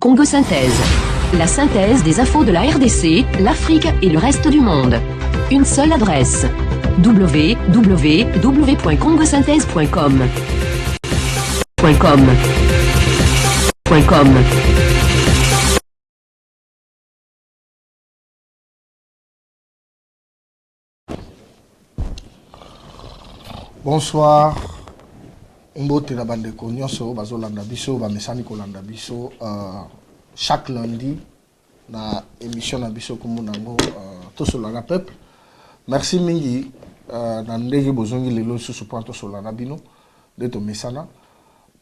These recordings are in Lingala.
Congo Synthèse. La synthèse des infos de la RDC, l'Afrique et le reste du monde. Une seule adresse. www.congosynthèse.com. Bonsoir. Mbote na bande konyoso bazolanda biso ba mesani kolanda biso chaque lundi na émission na biso komunango tosolana peuple. Merci mingi na ndenge bozongi lelo susu pour tosolana bino de to mesana.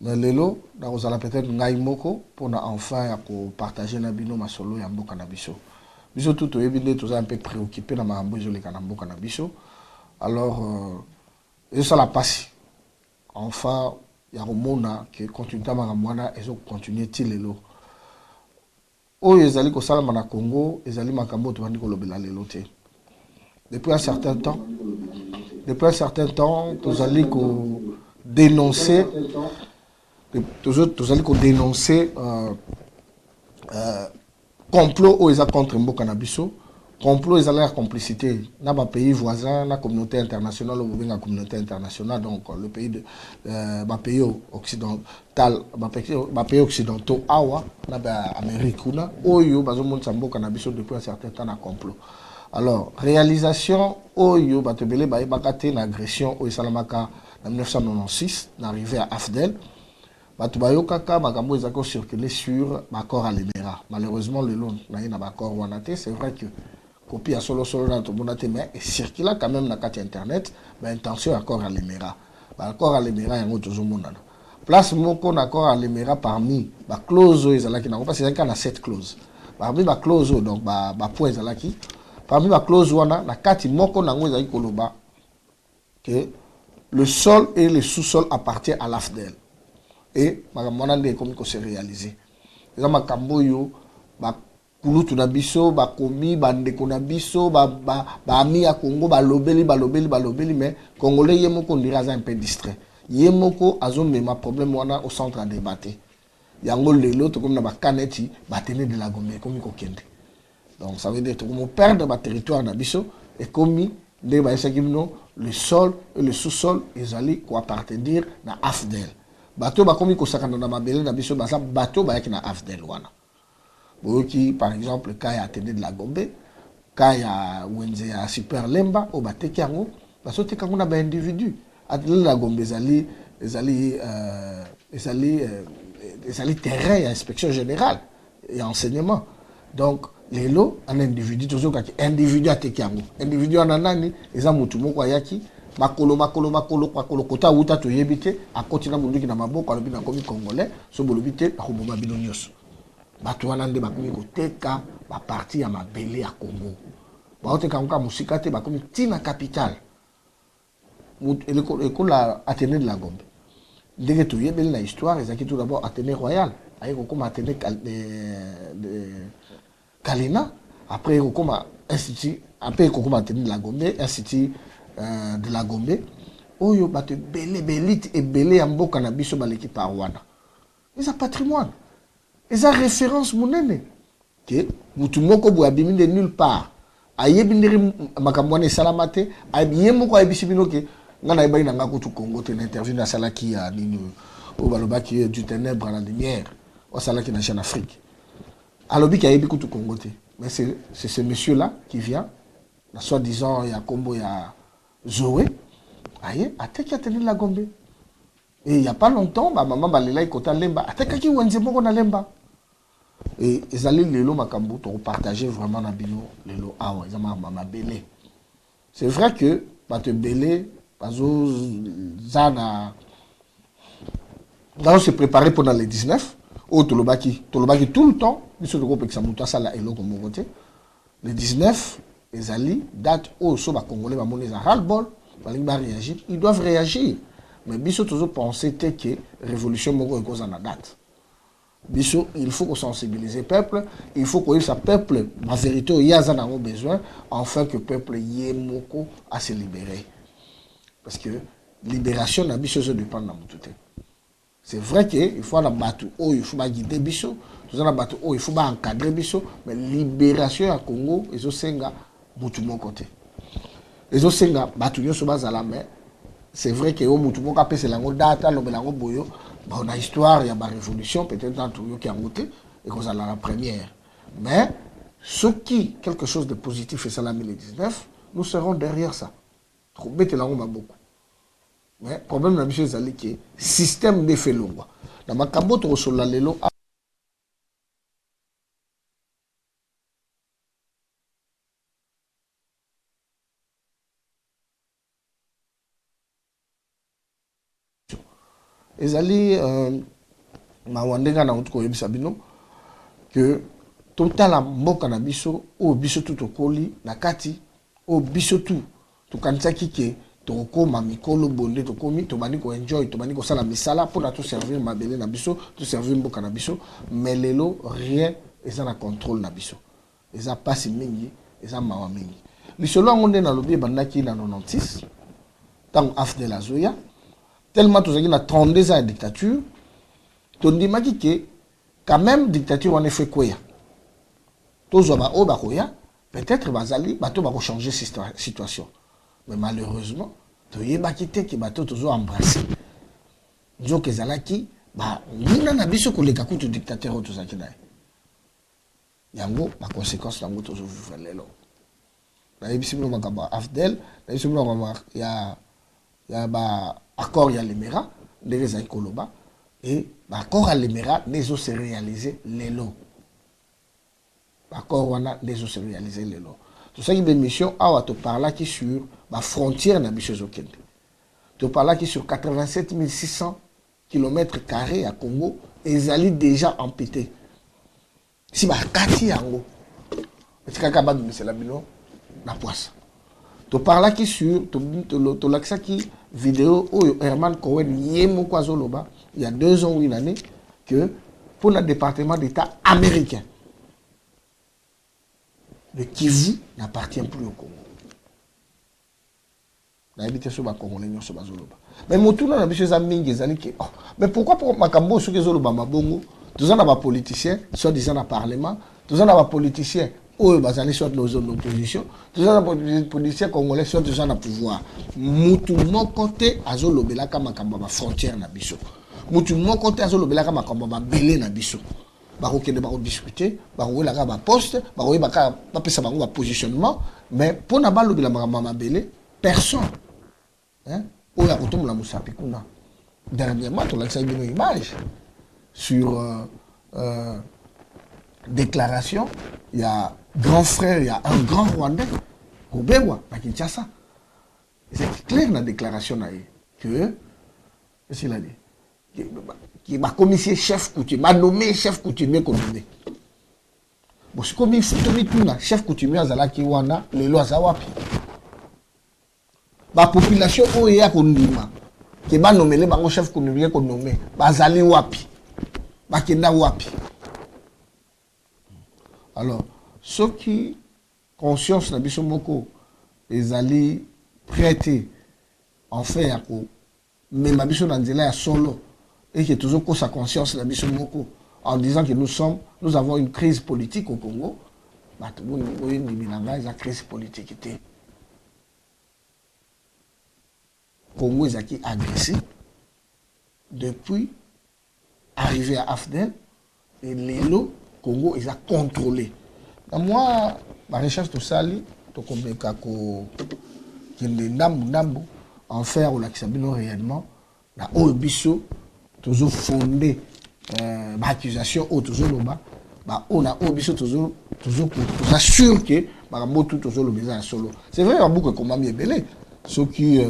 Mais lelo na kozala peut-être ngai moko pour na enfin ya ko partager na bino masolo ya mboka na biso. Biso tout oyebi nde toza un peu préoccupé na mambo ezoleka na mboka na biso. Alors et ça la passe. Enfin, il y a un monde qui continue à m'amener et continue à oh, ils allaient au Salama na Congo, ils allaient makambo tu vas dire kolobela lelote. Depuis un certain temps, tous allez dénoncer, tous allez dénoncer complot où ils ont contre Mboka na biso. Complot, ils ont la complicité. Dans les pays voisins, la communauté internationale, la communauté internationale, donc le pays de pays occidental, pays occidentaux, awa, l'Amérique, oyo, bazomonde sambo cannabis depuis un certain temps na complot. Alors réalisation, oyo, batebele bakate na agression, oyo salamaka en 1996, n'arrivé à Afdel. Batubayo kaka bakambo ezako circulé sur l'accord à l'Émirat. Malheureusement le long na ina accord wanate, c'est vrai que copie à solo dans tout le monde mais circule quand même na carte internet mais intention accord à l'Émirat. Accord à l'Émirat yango toujours monana. Place moko accord à l'Émirat parmi ba clause ezalaki na parce que na 7 clauses. Parmi ba clause donc ba point ezalaki parmi ba clause wana na kati moko nango ezali koloba que le sol et le sous-sol appartiennent à l'AFDEL. Et makambo comme que c'est réalisé. Les makambo yo ba kulutu na biso ba komi bandeko na biso ba ami ya Congo ba lobeli mais congolais yemoko ndira za un peu distrait. Yemoko azomema problème wana au centre à débattre. Yango lelo to comme na ba kaneti ba tene de la Gombe comme ko kende. Donc ça veut dire que comme perdre ba territoire na biso et comme de ba esakimno le sol et le sous-sol ils allaient quoi appartenir na AFDEL. Bateau ba komi ko sakana na mabele na biso ba bateau ba yaki na AFDEL wana. Boki par exemple quand il y a Tene de la Gombe, quand il y a Wenze ya Super Lemba au bateki yango, parce que quand on a un individu, Tene de la Gombe ezali terrain et inspection générale et enseignement. Donc les lots un individu toujours quand individu ateki yango, individu ananani eza mutu moko yaki makolo kota uta to yebite akoti na munduki na maboko alobi na komi congolais so bolobite akoboma bino nyoso. Bato wana nde bakomi koteka ba parti ya mabele ya Congo. Baoteka nka musika te bakomi tina capital. Ekola Athénée de la Gombe. Ndenge to yebeli na histoire ezaki tout d'abord Athénée royal, ayi kokoma Athénée de Kalina, après kokoma institut, après kokoma Athénée de la Gombe, institut de la Gombe. Oyo bato belite et belé ya mboka na biso baleki par wana. C'est un patrimoine. Et ça référence monene que mutu moko bo abimi de nulle part ayebi ndiri makamwane salamate abiye moko ayebisi bino ke ngana ebai na ngako tu Congo te interview na salaki ya nini o balobaki du ténèbre à la lumière o salaki na Jeune Afrique alobi ki ayebi kutu Congo te mais c'est ce monsieur là qui vient na soi-disant ya kombo ya Zoé aye ateki Athénée de la Gombe et il y a pas longtemps ba maman balela ikota lemba atekaki wenze moko na lemba. Et ils allaient les lots makambo pour partager vraiment na bino les lots awa ils ma belé. C'est vrai que ba te belé bazo zana dans se préparer pendant les 19 au tolobaki tout le temps biso de groupe que ça muta sala elo comme côté les 19 ils allaient date au so ba congolais ba moneza ras-le-bol ba réagir ils doivent réagir mais biso toujours penser que révolution moko cause en date. Biso, il faut qu'on sensibilise le peuple, il faut que ce peuple, la vérité, il y a besoin, afin que le peuple y ait moko à se libérer. Parce que libération n'a pas besoin de prendre la moutouté. C'est vrai qu'il faut la battre, il faut guider biso, tout ça battre, il faut encadrer biso, mais libération à Congo, ils ont senga mutu mon côté. Ils ont senga battu yo soba zala mais c'est vrai que au mutu mon capé c'est la data, le belango boyo, on a histoire, il y a ma révolution peut-être dans tout qui a monté et qu'on a la première. Mais ce qui quelque chose de positif et ça la 2019, nous serons derrière ça. Trop bête là on va beaucoup. Mais le problème de la mission c'est que le système de fait l'eau. Dans ma cabote sur la lelo. Et ali ma wandega na utuko yebisa bino que total la mboka na biso o biso tout okoli na kati o biso tout to kanisa kike to koma mikolo bonde to komi to bani ko enjoy to bani ko sala misala pour na tout servir mabele na biso tout servir mboka na biso mais lelo rien eza na contrôle na biso eza pasi mingi eza mawa mingi lisolo ngonde na lobi bandaki na 96 tant afde la zoya tellement tout ça qui a 32 ans de dictature to ndimaki ke quand même dictature on est fait quoi tous ba o ba koya peut-être bazali bato ba ko changer situation mais malheureusement to yeba kité ki bato toujours embrasser nzo kezalaki ba nina na biso ko leka kutu dictateur tout ça ki dai yango ba conséquence yango toujours vivre lelo na yebisi mo makaba afdel na yebisi mo makaba ya ba accord ya lemera les koloba et l'accord à l'Émirat les se réaliser les lots. L'accord wana les se réaliser les lots. Tout ça qui est mission à te parler qui sur la frontière na biso zokende. Te parler qui sur 87 600 km² à Congo et zali déjà amputé. Si ba kati yango. Est-ce que capable de la bino na poisse. Te parler qui sur te l'axa qui vidéo où Herman Cohen yemo kwazoloba il y a 2 ans ou une année que pour le département d'État américain le Kivu n'appartient plus au Congo. Mais mais pourquoi pour Makambo sur les Zoloba Mabongo tous en a politiciens soit disant dans le Parlement tous en a politiciens ou bazali soit nos zones d'opposition tous en a politiciens congolais soit tous en a pouvoir mutu mon côté azolobela kama kamba frontière na biso mutu mon côté azolobela kama kamba belé na biso bako kende bako discuter bako la ba poste bako ba pesa bango ba positionnement mais pour na balobela mama belé personne hein ou ya kotomo la musapi kuna dernièrement on a vu une image sur déclaration il y a grand frère il y a un grand Rwandais au Bewa à Kinshasa c'est clair la déclaration là que qu'est-ce qu'il a dit qui m'a commissaire chef coutumier m'a nommé chef coutumier commandé bon c'est comme il faut tomber tout là chef coutumier azala ki wana lelo azawapi ba population o ya kondima ke ba nommer bango chef coutumier ko nommer bazali wapi ba kenda wapi. Alors ceux qui conscience na biso moko ezali prêter en fait à ko même biso na nzela ya solo et que toujours ko sa conscience na biso moko en disant que nous avons une crise politique au Congo bah tout le monde une crise politique était Congo est qui agressé depuis arrivé à Afdel et l'élo Congo est contrôlé. Moi ma recherche de sali to komeka ko kende ndambu en faire ou la kisabino réellement la obiso toujours fondé accusation ou toujours loba bah on a obiso toujours pour assurer que bah motu toujours le besoin solo. C'est vrai a beaucoup comme mi belé ceux qui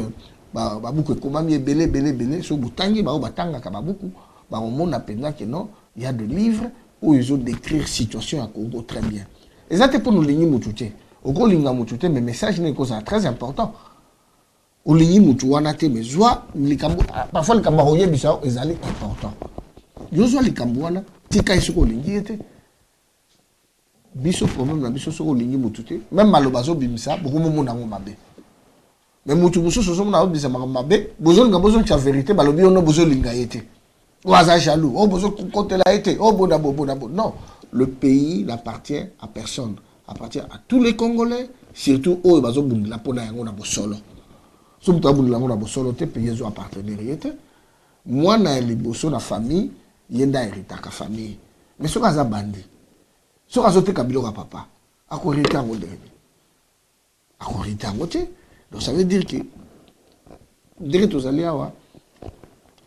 bah beaucoup comme mi belé so butangi ba batanga ka beaucoup bah on mona pendant que non il y a des livres où ils ont décrire situation à Congo très bien. Et ça c'est pour nous ligner mutute. Au gros linga mutute mais message n'est cause très important. Au ligner mutu wana te mais joie likambo parfois likambo roye bisa ezali important. Yo joie likambo wana tika isoko lingi ete. Biso problème na biso soko lingi mutute même malobazo bimisa beaucoup mo na mabe. Mais mutu muso soso na bimisa mabe besoin nga besoin de vérité balobi ono besoin linga ete. Ou à jaloux. Oh, besoin côté la été. Oh, bonabo. Non. Le pays n'appartient à personne. Appartient à tous les Congolais. Surtout, oh, besoin de la pona yango na bosolo. Si vous avez un bosolo, te pays zo appartenir. Moi, na liboso na famille, yenda hérita ka famille. Mais ce cas bandi. Ce cas te kabilo ka papa. Ako hérita ngo derbi. Ako hérita ngo te. Donc ça veut dire que direct aux alliés wa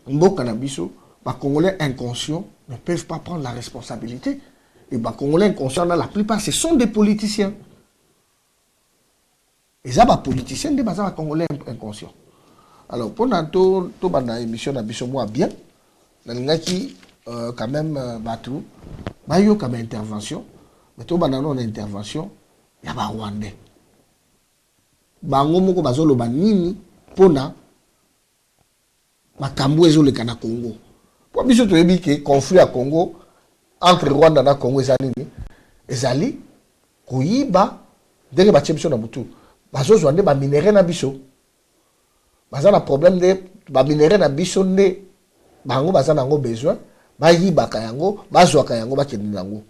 mboka na biso, les Congolais inconscients ne peuvent pas prendre la responsabilité. Et les Congolais inconscients, la plupart, ce sont des politiciens. Et ça, les politiciens, des Congolais inconscients. Alors, pendant toute l'émission, moi bien, quand même, bateau, il y a comme intervention, mais tout dans intervention, il y a des Rwandais. Bango moko bazolo banini pona makambo ezo le kana Congo. Pour biso to yebi ke conflit à Congo entre Rwanda na Congo ezali koyiba dès que ba biso na butu bazo zwande ba minéraux na biso. Baza na problème de ba minéraux na biso nde bango baza nango besoin ba yiba ka yango bazwa ka yango ba kende nango.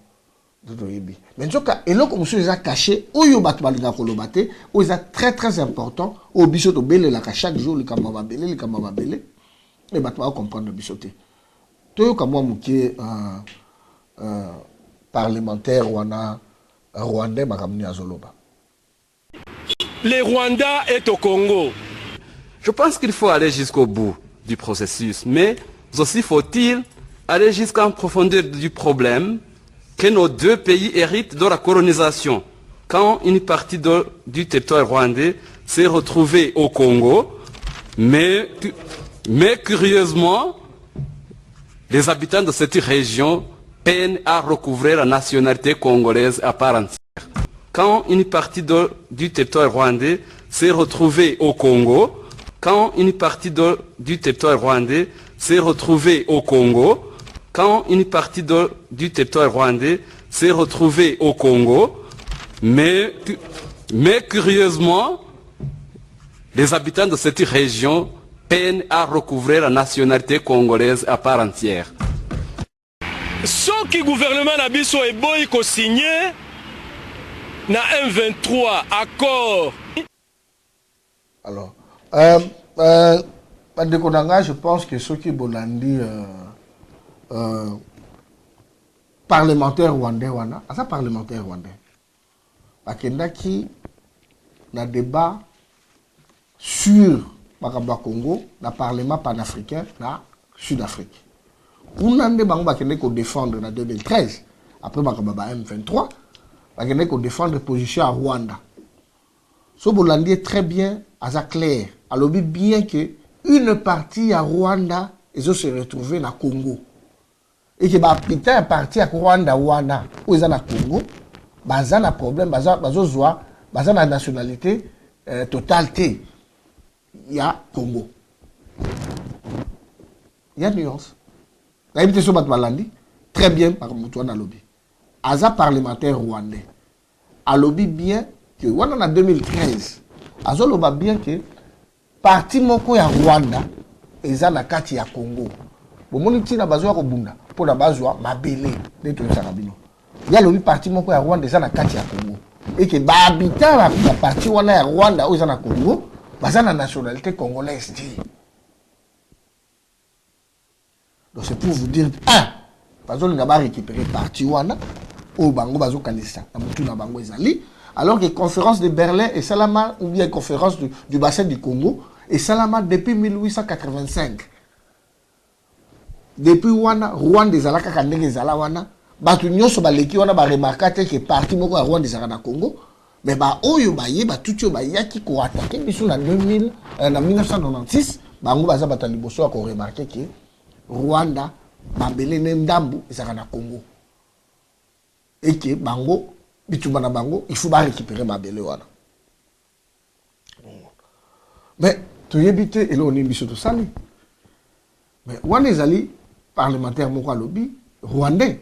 Mais en tout cas, et là, comme ça, ils ont caché, où ils ont battu les colobate, où ils ont très très important, au bichot de belé, là, chaque jour, les camarades belé, les camarades belé, et battu à comprendre le bichoté. Tout comme moi, qui parlementaire rwandais, m'a ramené à Zoloba. Les Rwandais est au Congo. Je pense qu'il faut aller jusqu'au bout du processus, mais aussi faut-il aller jusqu'en profondeur du problème que nos deux pays héritent de la colonisation. Quand une partie du territoire rwandais s'est retrouvée au Congo, mais curieusement, les habitants de cette région peinent à recouvrer la nationalité congolaise à part entière. Quand une partie du territoire rwandais s'est retrouvée au Congo, quand une partie du territoire rwandais s'est retrouvée au Congo, quand une partie du territoire rwandais s'est retrouvée au Congo, mais curieusement, les habitants de cette région peinent à recouvrer la nationalité congolaise à part entière. Ce qui le gouvernement Nabiso est boy ko signé na M23 accord. Alors, je pense que ceux qui bolandi parlementaire rwandais wana asa parlementaire rwandais bakendaki na débat sur bakamba Congo na parlement panafricain na Sud-Afrique. Unande bango bakende ko défendre na 2013 après bakamba M23 bakende ko défendre position à Rwanda. So bolandi est très bien asa clair alobi bien que une partie à Rwanda ils ont se retrouvé na Congo. Et que un parti à Rwanda wana où ils ont na Congo, baza na problème, baza na nationalité totalité. Il y a Congo. Il y a nuance. La habité sur Batmalandi, très bien par Moutouana lobby. Aza parlementaire rwandais. A lobby bien que wana en 2013. Azo loba bien que parti moko ya Rwanda eza na kati ya Congo. Bomoni tina bazwa ko bunda pour na bazwa mabele de tout ça rabino. Ya lobi parti moko ya Rwanda eza na kati ya Congo. Et que ba habitant la parti wana ya Rwanda eza na Congo, baza na nationalité congolaise. Donc c'est pour vous dire bazo nga ba récupérer parti wana au bango bazo kanisa na mutu na bango ezali alors que conférence de Berlin et Salama ou bien conférence du bassin du Congo et Salama depuis 1885. Depuis wana Rwanda ezalaka kandenge ezala wana batu nyonso baleki wana ba remarquate que parti moko ya Rwanda ezalaka na Congo mais ba oyo baye batuti oyo bayaki ko attaquer biso na 1996 bango baza bata liboso ko remarquer que Rwanda mabele ne ndambu ezalaka na Congo et que bango bitumba na bango il faut ba récupérer mabele wana. Mais tu yebite et là on est biso to sali. Mais wana ezali parlementaire moko à lobby rwandais.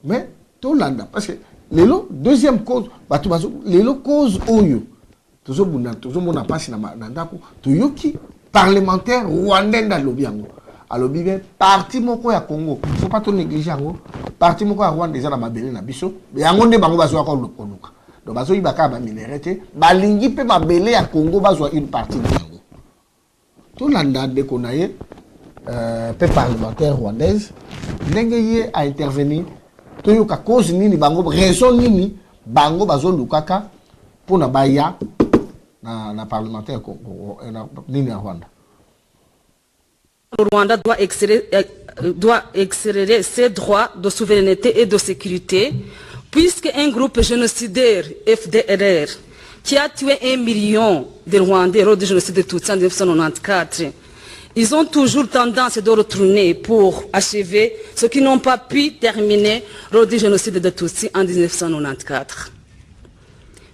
Mais Tolanda parce que lelo deuxième cause batu bazo lelo cause oyo tozo mona pasi na ndako toyoki parlementaire rwandais na lobby yango alors bien parti moko ya Congo faut pas tout négliger yango parti moko ya Rwanda déjà na mabele na biso yango nde bango bazwa ko luka donc bazo ibaka ba minéralité balingi pe mabele ya Congo bazwa une partie de yango tout landa de konaye peu parlementaire rwandaise ndenge ye a intervenir to yoka cause nini bango raison nini bango bazo lukaka pour na baya na parlementaire nini ya Rwanda. Le Rwanda doit exercer ses droits de souveraineté et de sécurité, puisque un groupe génocidaire FDLR qui a tué 1 million de Rwandais lors du génocide de Tutsi en 1994, ils ont toujours tendance de retourner pour achever ce qu'ils n'ont pas pu terminer lors du génocide de Tutsi en 1994.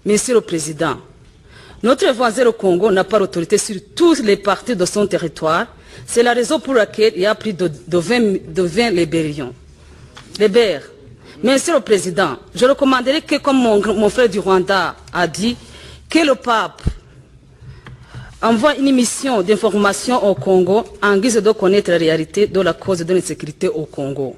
Monsieur le Président, notre voisin le Congo n'a pas l'autorité sur toutes les parties de son territoire. C'est la raison pour laquelle il y a plus de 20 libériens. Monsieur le Président, je recommanderais que, comme mon frère du Rwanda a dit, que le pape envoie une mission d'information au Congo en guise de connaître la réalité de la cause de l'insécurité au Congo.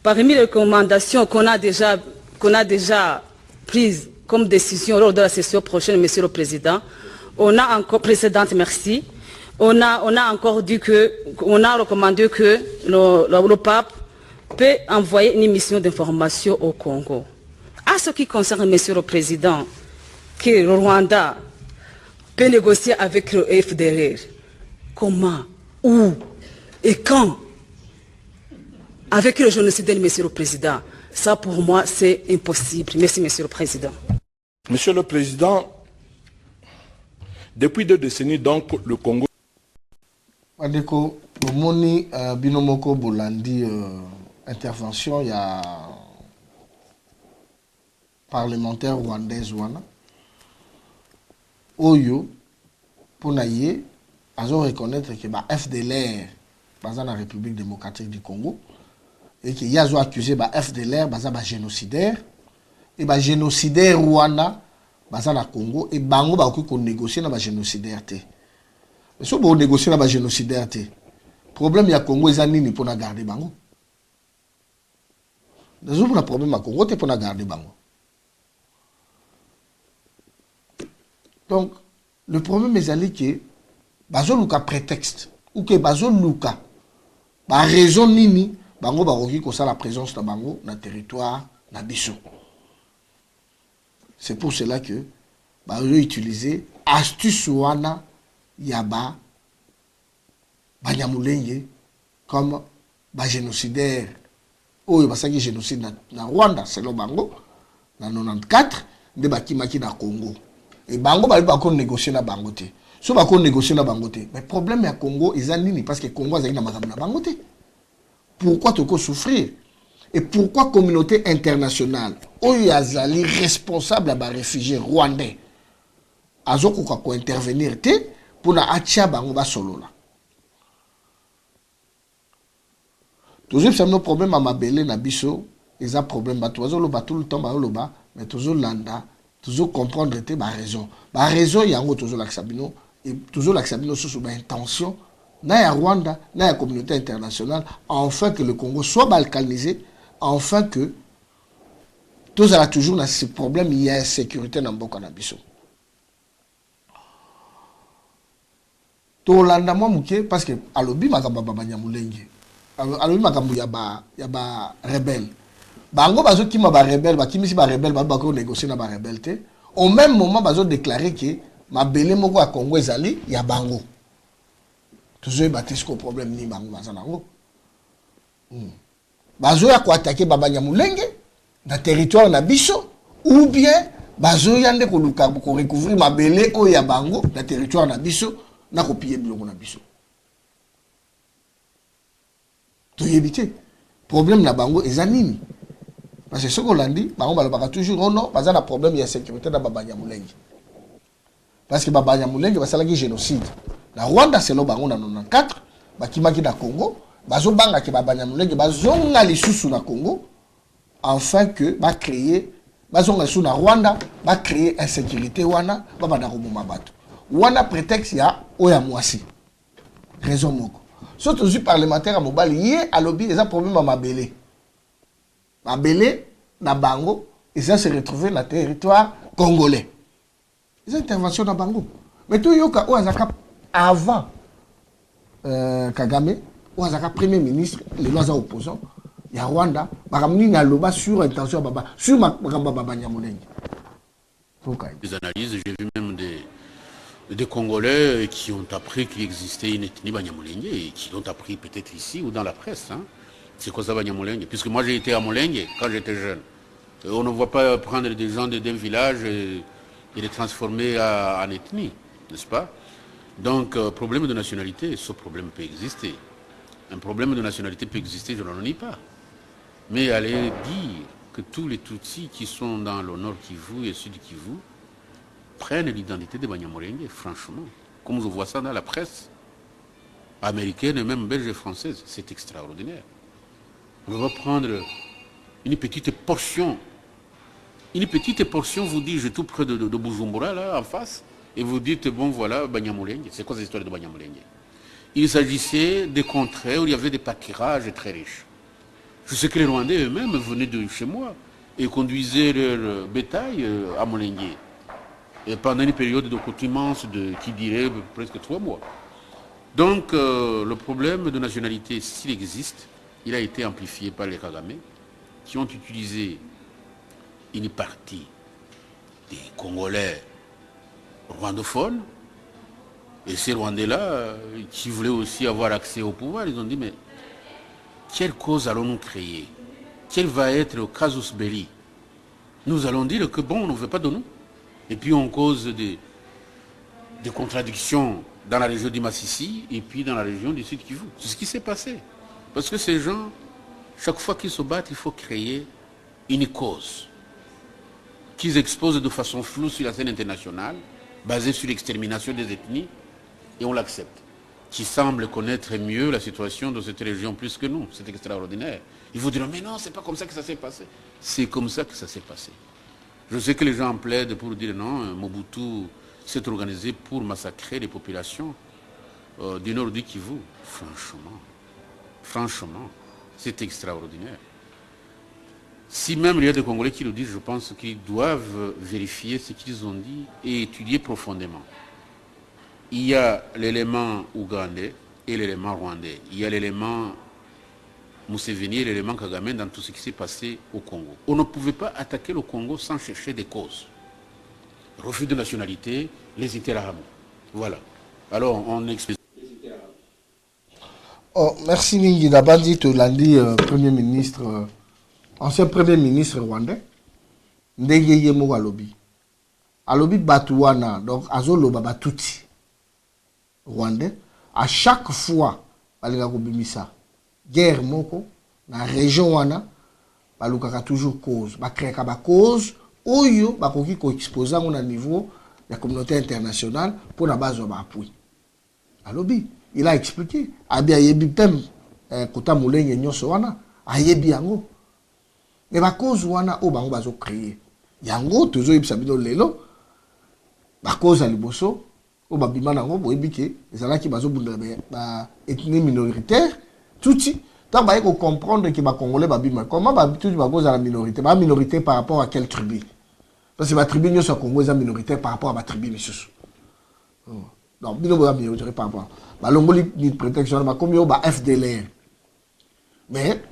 Parmi les recommandations qu'on a déjà prises comme décision lors de la session prochaine, Monsieur le Président, on a encore précédente, merci. On a encore dit on a recommandé que le pape peut envoyer une mission d'information au Congo. À ce qui concerne, Monsieur le Président, que le Rwanda peut négocier avec le FDLR, comment, où et quand, avec le génocide, Monsieur le Président, ça pour moi c'est impossible. Merci, Monsieur le Président. Monsieur le Président, depuis 2 décennies, donc, le Congo... Adeko, Moni Binomoko Bolandi intervention, il y a parlementaire rwandaise wana. Oyo, pour naïe, ils ont reconnaître que bah FDLR, dans la République démocratique du Congo, et qu'ils ont accusé bah FDLR, bah génocidaire, et bah génocidaire Rwanda, bah la Congo, et bango bah qu'on négocie dans bah génocidaire té. Mais si on négocie dans bah génocidaire té, problème y a Congo ils ont nini pour na garder bango. Nous avons un problème à Congo té pour na garder bango. Donc le problème est allé que bazo luka prétexte ou que bazo luka ba raison nini bango ba roki ko ça la présence de bango na territoire na biso. C'est pour cela que bah ont utilisé astuce wana yaba Banyamulenge comme ba génocidaire oyo basaki génocide na Rwanda selon bango na 94 de bakimaki na Congo et bango ba ko négocier na bango te so ba ko négocier na bango te mais problème ya Congo ils nini parce que Congo azaki na makambo na bango te. Pourquoi te ko souffrir et pourquoi communauté internationale oyo azali responsable à ba réfugiés rwandais azoko ko intervenir te pour na atia bango ba solo là. Toujours c'est nos problèmes à mabele na biso, ils ont problème ba tout le temps ba loba mais toujours landa, toujours comprendre te ba raison. Ba raison yango toujours l'axabino et toujours l'axabino sous ba intention na ya Rwanda, na ya communauté internationale afin que le Congo soit balkanisé, afin que tous a toujours na ce problème il y a insécurité na mboka na biso. To landa moi muke parce que alobi makamba Banyamulenge. Alors makambu ya ba rebelle bango bazo kima ba rebelle ba kimisi ba rebelle ba ko négocier na ba rebelle te au même moment bazo déclarer que mabele moko a Congo ezali ya bango toujours batisco problème ni bango bazanango bazo ya ko attaquer Banyamulenge na territoire na biso ou bien bazo yande ko luka ko recouvrir mabele o ya bango na territoire na biso na ko piller biloko na biso. To éviter problème na bango ezanini parce que ce qu'on l'a dit bango balobaka toujours oh non baza na problème ya sécurité na Banyamulenge parce que Banyamulenge basalaki génocide na Rwanda selon bango na 94 bakimaki na Congo bazo banga ke Banyamulenge bazonga lisusu na Congo afin que ba créer bazonga lisusu na Rwanda ba créer insécurité wana ba bana ko moma bato wana prétexte ya oya mwasi raison moko Surtout les parlementaires à Mobali, il y a un problème à Mabélé. Mabélé, na Bango, ils se retrouvé dans le territoire congolais. Ils ont intervention dans Bango. Mais tout le monde, avant Kagame, ou un premier ministre, les lois opposants, il y a Rwanda, il y a sur intention, sur Baba Nyamulenge. Des analyses, j'ai vu même des Congolais qui ont appris qu'il existait une ethnie Banyamulenge et qui l'ont appris peut-être ici ou dans la presse. Hein. C'est quoi ça Banyamulenge? Puisque moi j'ai été à Mulenge quand j'étais jeune. Et on ne voit pas prendre des gens d'un village et les transformer en ethnie, n'est-ce pas? Donc, problème de nationalité, ce problème peut exister. Un problème de nationalité peut exister, je n'en nie pas. Mais aller dire que tous les Tutsis qui sont dans le nord Kivu et sud Kivu prennent l'identité de Banyamulenge, franchement. Comme je vois ça dans la presse américaine et même belge et française, c'est extraordinaire. On va prendre une petite portion, vous dis-je, tout près de Bujumbura, là, en face, et vous dites, bon voilà, Banyamulenge, c'est quoi cette histoire de Banyamulenge? Il s'agissait des contrées où il y avait des pâturages très riches. Je sais que les Rwandais eux-mêmes venaient de chez moi et conduisaient leur bétail à Mulenge. Et pendant une période de coutumance qui dirait presque 3 mois. Donc le problème de nationalité, s'il existe, il a été amplifié par les Kagame qui ont utilisé une partie des Congolais rwandophones. Et ces Rwandais-là, qui voulaient aussi avoir accès au pouvoir, ils ont dit, mais quelle cause allons-nous créer? Quel va être le casus belli? Nous allons dire que bon, on ne veut pas de nous. Et puis on cause des contradictions dans la région du Massissi et puis dans la région du Sud Kivu. C'est ce qui s'est passé. Parce que ces gens, chaque fois qu'ils se battent, il faut créer une cause qu'ils exposent de façon floue sur la scène internationale, basée sur l'extermination des ethnies, et on l'accepte. Qui semble connaître mieux la situation de cette région plus que nous. C'est extraordinaire. Il vous diront, mais non, c'est pas comme ça que ça s'est passé. C'est comme ça que ça s'est passé. Je sais que les gens plaident pour dire non, Mobutu s'est organisé pour massacrer les populations du nord du Kivu. Franchement, c'est extraordinaire. Si même il y a des Congolais qui le disent, je pense qu'ils doivent vérifier ce qu'ils ont dit et étudier profondément. Il y a l'élément ougandais et l'élément rwandais. Il y a l'élément Museveni et l'élément Kagame dans tout ce qui s'est passé au Congo. On ne pouvait pas attaquer le Congo sans chercher des causes. Refus de nationalité, les Interahamwe. Voilà. Alors, on explique. Oh, merci Ningi Dabandi Tolandi, Premier ministre, ancien Premier ministre rwandais. Ndenge Yemo Alobi. Alobi Batouana, donc Azolo Baba Tutsi. Rwandais, à chaque fois, balinga kobimisa guerre moko na région wana balukaka toujours cause, ba créer ka ba cause oyo bakoki ko exposer au niveau de la communauté internationale pour la base ba appui. Alobi, il a expliqué, abi ayebi pem kota Mulenge nyonso wana ayebi yango. Et ba cause wana o bango bazo créer. Yango tozo yebisa bino lelo ba cause aliboso au babima nango boyebike ezalaki bazobunda ba ethnie minoritaire touti tant ba ko comprendre que ba congolais babima comment ba tout ba cause à la minorité par rapport à quelle tribu parce que ba tribu nyo so Congo est minoritaire par rapport à ba tribu misusu donc bino ba minoritaire par rapport ba longoli ni protection ba comme yo ba FDLR mais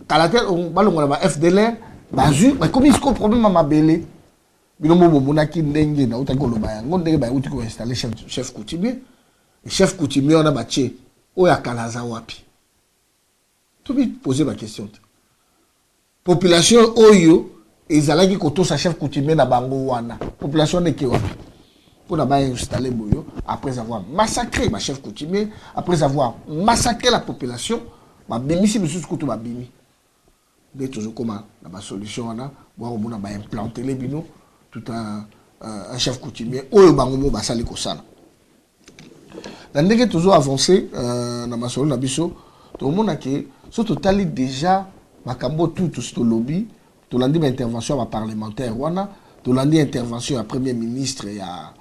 kalatel ba longola ba FDLR ba ju ba comme il se problème à Mabélé binomo bomonaki ndenge na utaki koloba yango ndenge bayuti ko installer chef coutumier et chef coutumier on a batie oya kalaza wapi to bi poser ma question population oyo ezalaki kotosa chef coutumier na bango wana population neke wapi pour na ba installer boyo après avoir massacré ma chef coutumier après avoir massacré la population ba bimisi bisu kutu ba bimi de toujours comment na ba solution wana bo mona ba implanter les bino tout un chef coutumier oyo bango basali kosala la ndenge toujours avancé na masolo na biso to mona ke so totali déjà makambo tout to lobby to landi ba intervention ba parlementaire wana to landi intervention ya premier ministre ya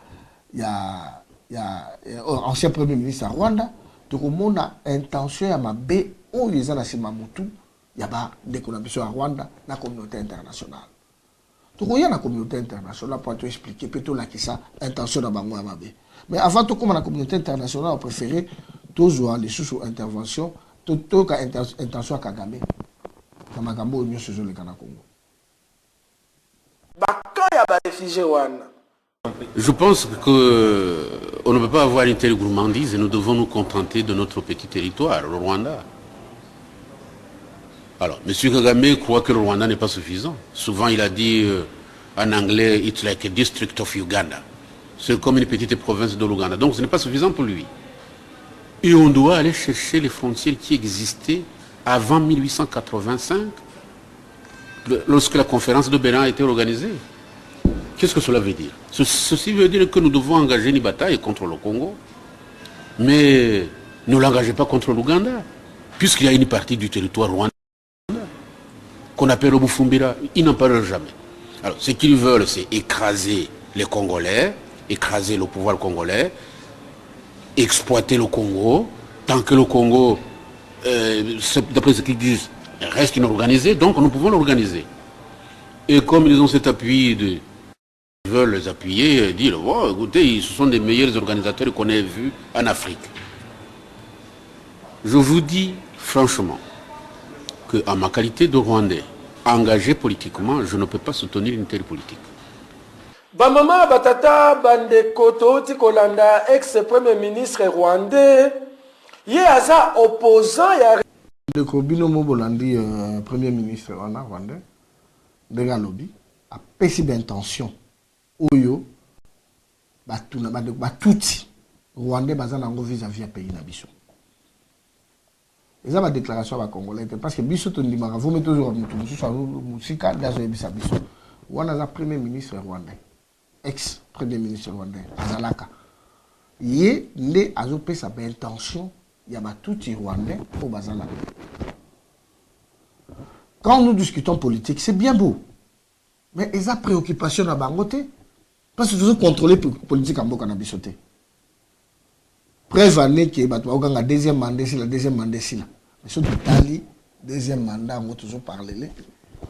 ancien premier ministre à Rwanda tokomona intention ya mabe oyo eza na nsima mutu ya bandeko na biso ya Rwanda na communauté internationale. Tokoya na communauté internationale pour expliquer mpe tolakisa intention na bango ya mabe. Mais avant tokóma na communauté internationale, on préféré tozwa lisusu intervention toka intention ya Kagame na makambo oyo nyonso ezoleka na Congo. Bakan ya baréfugié wana. Je pense qu'on ne peut pas avoir une telle gourmandise et nous devons nous contenter de notre petit territoire, le Rwanda. Alors, M. Kagame croit que le Rwanda n'est pas suffisant. Souvent, il a dit en anglais, it's like a district of Uganda. C'est comme une petite province de l'Ouganda. Donc, ce n'est pas suffisant pour lui. Et on doit aller chercher les frontières qui existaient avant 1885, lorsque la conférence de Berlin a été organisée. Qu'est-ce que cela veut dire? Ceci veut dire que nous devons engager une bataille contre le Congo, mais ne l'engagez pas contre l'Ouganda, puisqu'il y a une partie du territoire rwandais qu'on appelle le Bufumbira. Ils n'en parlent jamais. Alors, ce qu'ils veulent, c'est écraser les Congolais, écraser le pouvoir congolais, exploiter le Congo, tant que le Congo, d'après ce qu'ils disent, reste inorganisé, donc nous pouvons l'organiser. Et comme ils ont cet appui de... Ils veulent les appuyer et dire, oh, écoutez, ce sont des meilleurs organisateurs qu'on ait vus en Afrique. Je vous dis franchement qu'en ma qualité de Rwandais, engagé politiquement, je ne peux pas soutenir une telle politique. Bamama batata bandeko touti kolanda ex-premier ministre rwandais, ye aza opposant ya... Ndeko bino mo bolandi premier ministre rwandais, ndenge lobby, a pesi d'intention. Oyo batuna batuti Rwandais baza nango vis-à-vis à pays na biso. Eza ba déclaration ba congolais parce que biso to ndimaka vous mettez toujours mutu so musika dazo ebisa biso. Wana za premier ministre rwandais, ex premier ministre rwandais azalaka. Ye nde azopesa ba intention ya batuti rwandais au bazala. Quand nous discutons politique, c'est bien beau. Mais eza préoccupation na bangote. Parce que vous contrôlez la politique en Boka Nabisoté. Preuve année que la deuxième mandat, c'est la deuxième mandat. Mais sur le deuxième mandat, on va toujours parler.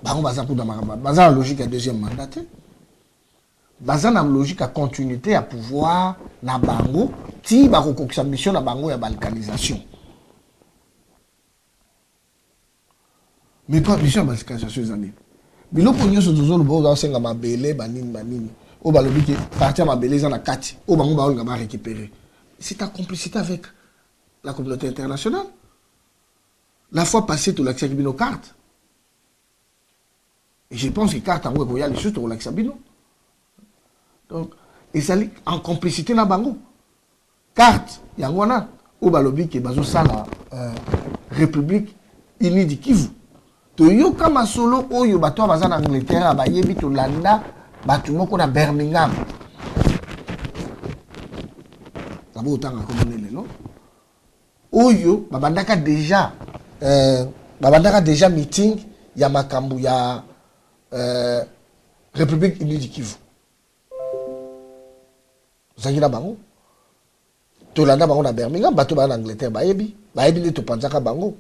On va la logique à deuxième mandat. On la logique à continuité, à pouvoir, na bango, ti ba sa mission na bango ya balkanisation. Mais pas mission de balkanisation les années. Mais l'autre point, c'est toujours le bon dans ce ma belé, banini. Au balobi qui partir ma beleza na kati au bango ba on va récupérer. C'est ta complicité avec la communauté internationale. La fois passée tu l'acceptes nos cartes. Et je pense que carte en haut il y a les choses tu l'acceptes bino. Donc et ça en complicité na bango. Carte yangwana au balobi qui bazo sala République unie du Kivu. To yo kama solo oyo bato baza na Angleterre ba yebi to landa batumoko na Birmingham. Sabo utanga komone lelo. Oyo babandaka déjà meeting ya makambu ya République unie du Kivu. Zangina bango. To landa bango na Birmingham, bato ba na Angleterre ba yebi ne to panzaka bango.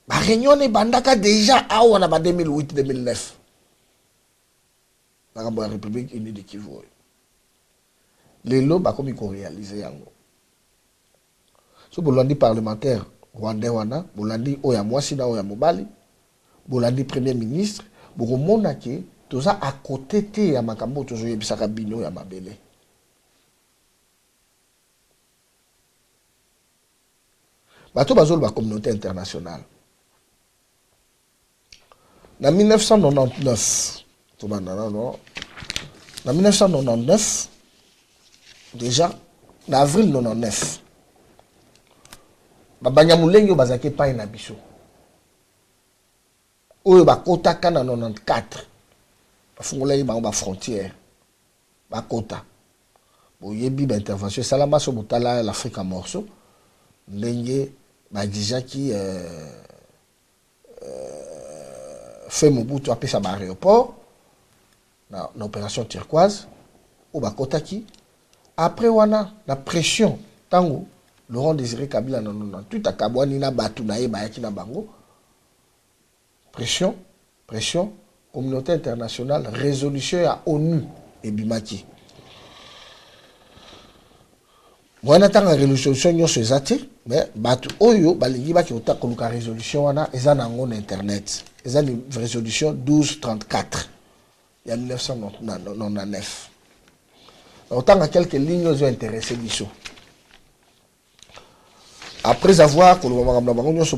Ba réunion ne bandaka déjà awa na ba 2008-2009. La République unie du Kivu. Les lots, comme ils ont réalisé. So, Bolandi parlementaire rwandais, Bolandi Oya Mwasina, Oya Mobali, Bolandi premier ministre, Boromona qui, tout ça à côté de ya makambo, tout ça, Bisaka Bino, ya Mabele. Bato Bazol, la communauté internationale. En 1999, en 1999, déjà, en avril 1999, Banyamulenge bazake pa na biso. Oyo bakota kana 94. Bafungolaki bango ba frontière. Bakota. Boyebi ba intervention salama so botala l'Afrique en morceaux. Ndenge déjà qui fait Mobutu apesa ba aéroport na opération turquoise au bakota qui après wana la pression tango Laurent Désiré Kabila non tout à Kabouani na batu na ye bayaki na bango. Pression, communauté internationale, résolution à ONU et Bimaki. Wana tanga résolution nyonso ezati, mais batu oyo balingi baki otaka koluka résolution wana eza na ngo na internet. Eza ni résolution 1234 ya 1999. Autant à quelques lignes ont intéressé biso. Après avoir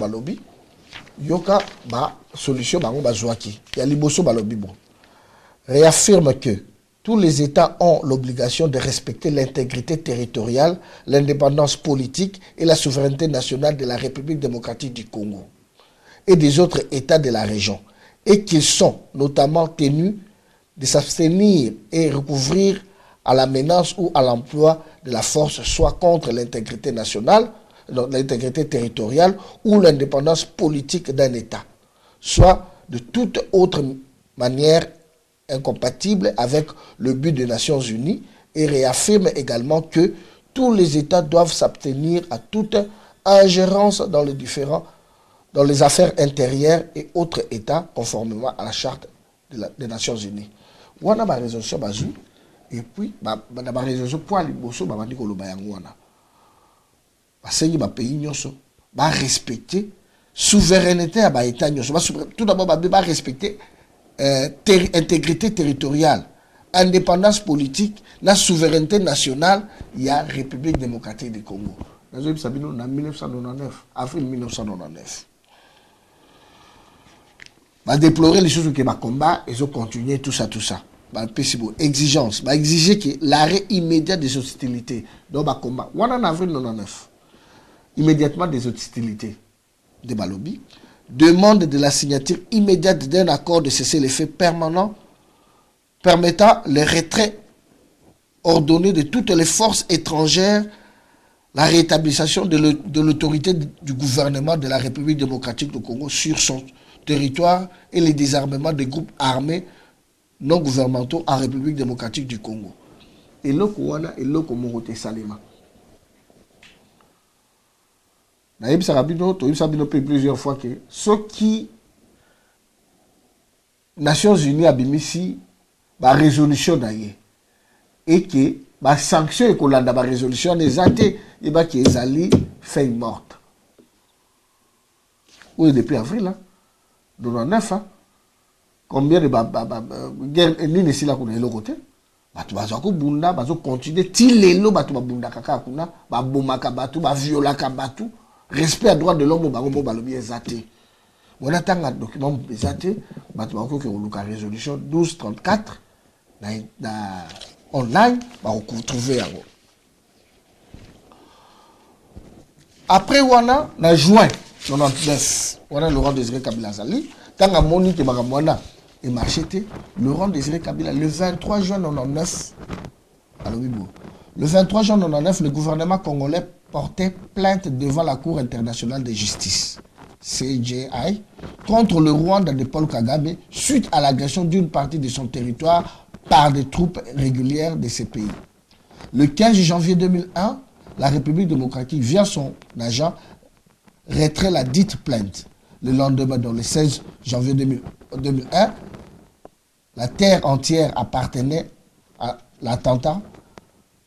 lobby, yoka ba solution bango bazwaki. Ya liboso ba lobby bon. Réaffirme que tous les États ont l'obligation de respecter l'intégrité territoriale, l'indépendance politique et la souveraineté nationale de la République démocratique du Congo et des autres États de la région, et qu'ils sont notamment tenus de s'abstenir et recouvrir à la menace ou à l'emploi de la force, soit contre l'intégrité nationale, l'intégrité territoriale ou l'indépendance politique d'un État, soit de toute autre manière incompatible avec le but des Nations Unies, et réaffirme également que tous les États doivent s'abstenir à toute ingérence dans les affaires intérieures et autres États conformément à la charte des Nations Unies. On a ma résolution bazou et puis ma résolution pour les bosso ba bandi ko loba yango wana. Basengi ba pays nyonso ba respecter souveraineté à ba État nyonso. Tout d'abord ba respecter intégrité territoriale, indépendance politique, la souveraineté nationale, il y a République démocratique du Congo. Dans 1999, avril 1999. Va déplorer les choses qui va combat et ont continué tout ça. Exigence, va exiger que l'arrêt immédiat des hostilités. Donc va combat. En avril 1999, immédiatement des hostilités de Balobi. Demande de la signature immédiate d'un accord de cessez-le-feu permanent permettant le retrait ordonné de toutes les forces étrangères, la rétablissement de l'autorité du gouvernement de la République démocratique du Congo sur son territoire et le désarmement des groupes armés non gouvernementaux en République démocratique du Congo. Et le Kouana et le Komorote Salima. Naïb Sarabino, Toïb Sabino paye plusieurs fois que ceux qui Nations Unies a bimisi la résolution d'ailleurs et que la sanction et que la résolution des athées et que les alliés fait morte. Oui, depuis avril, là, 99, combien de guerre ni ici là qu'on est l'autre côté? Batu bazako bunda, bazo continuer tilelo batu babunda kaka kuna, babomaka batu, baviolaka batu. Respect à droit de l'homme, on va le zaté. On attend un document zaté, on a une résolution 1234 online, on va trouver. Après, on a juin 99, on a Laurent Désiré Kabila Zali, tant que Monique Magamouana et Machete, Laurent Désiré Kabila, le 23 juin 99, le 23 juin 99, le gouvernement congolais portait plainte devant la Cour internationale de justice, CJI, contre le Rwanda de Paul Kagame suite à l'agression d'une partie de son territoire par des troupes régulières de ces pays. Le 15 janvier 2001, la République démocratique, via son agent, retrait la dite plainte. Le lendemain, dans le 16 janvier 2001, la terre entière appartenait à l'attentat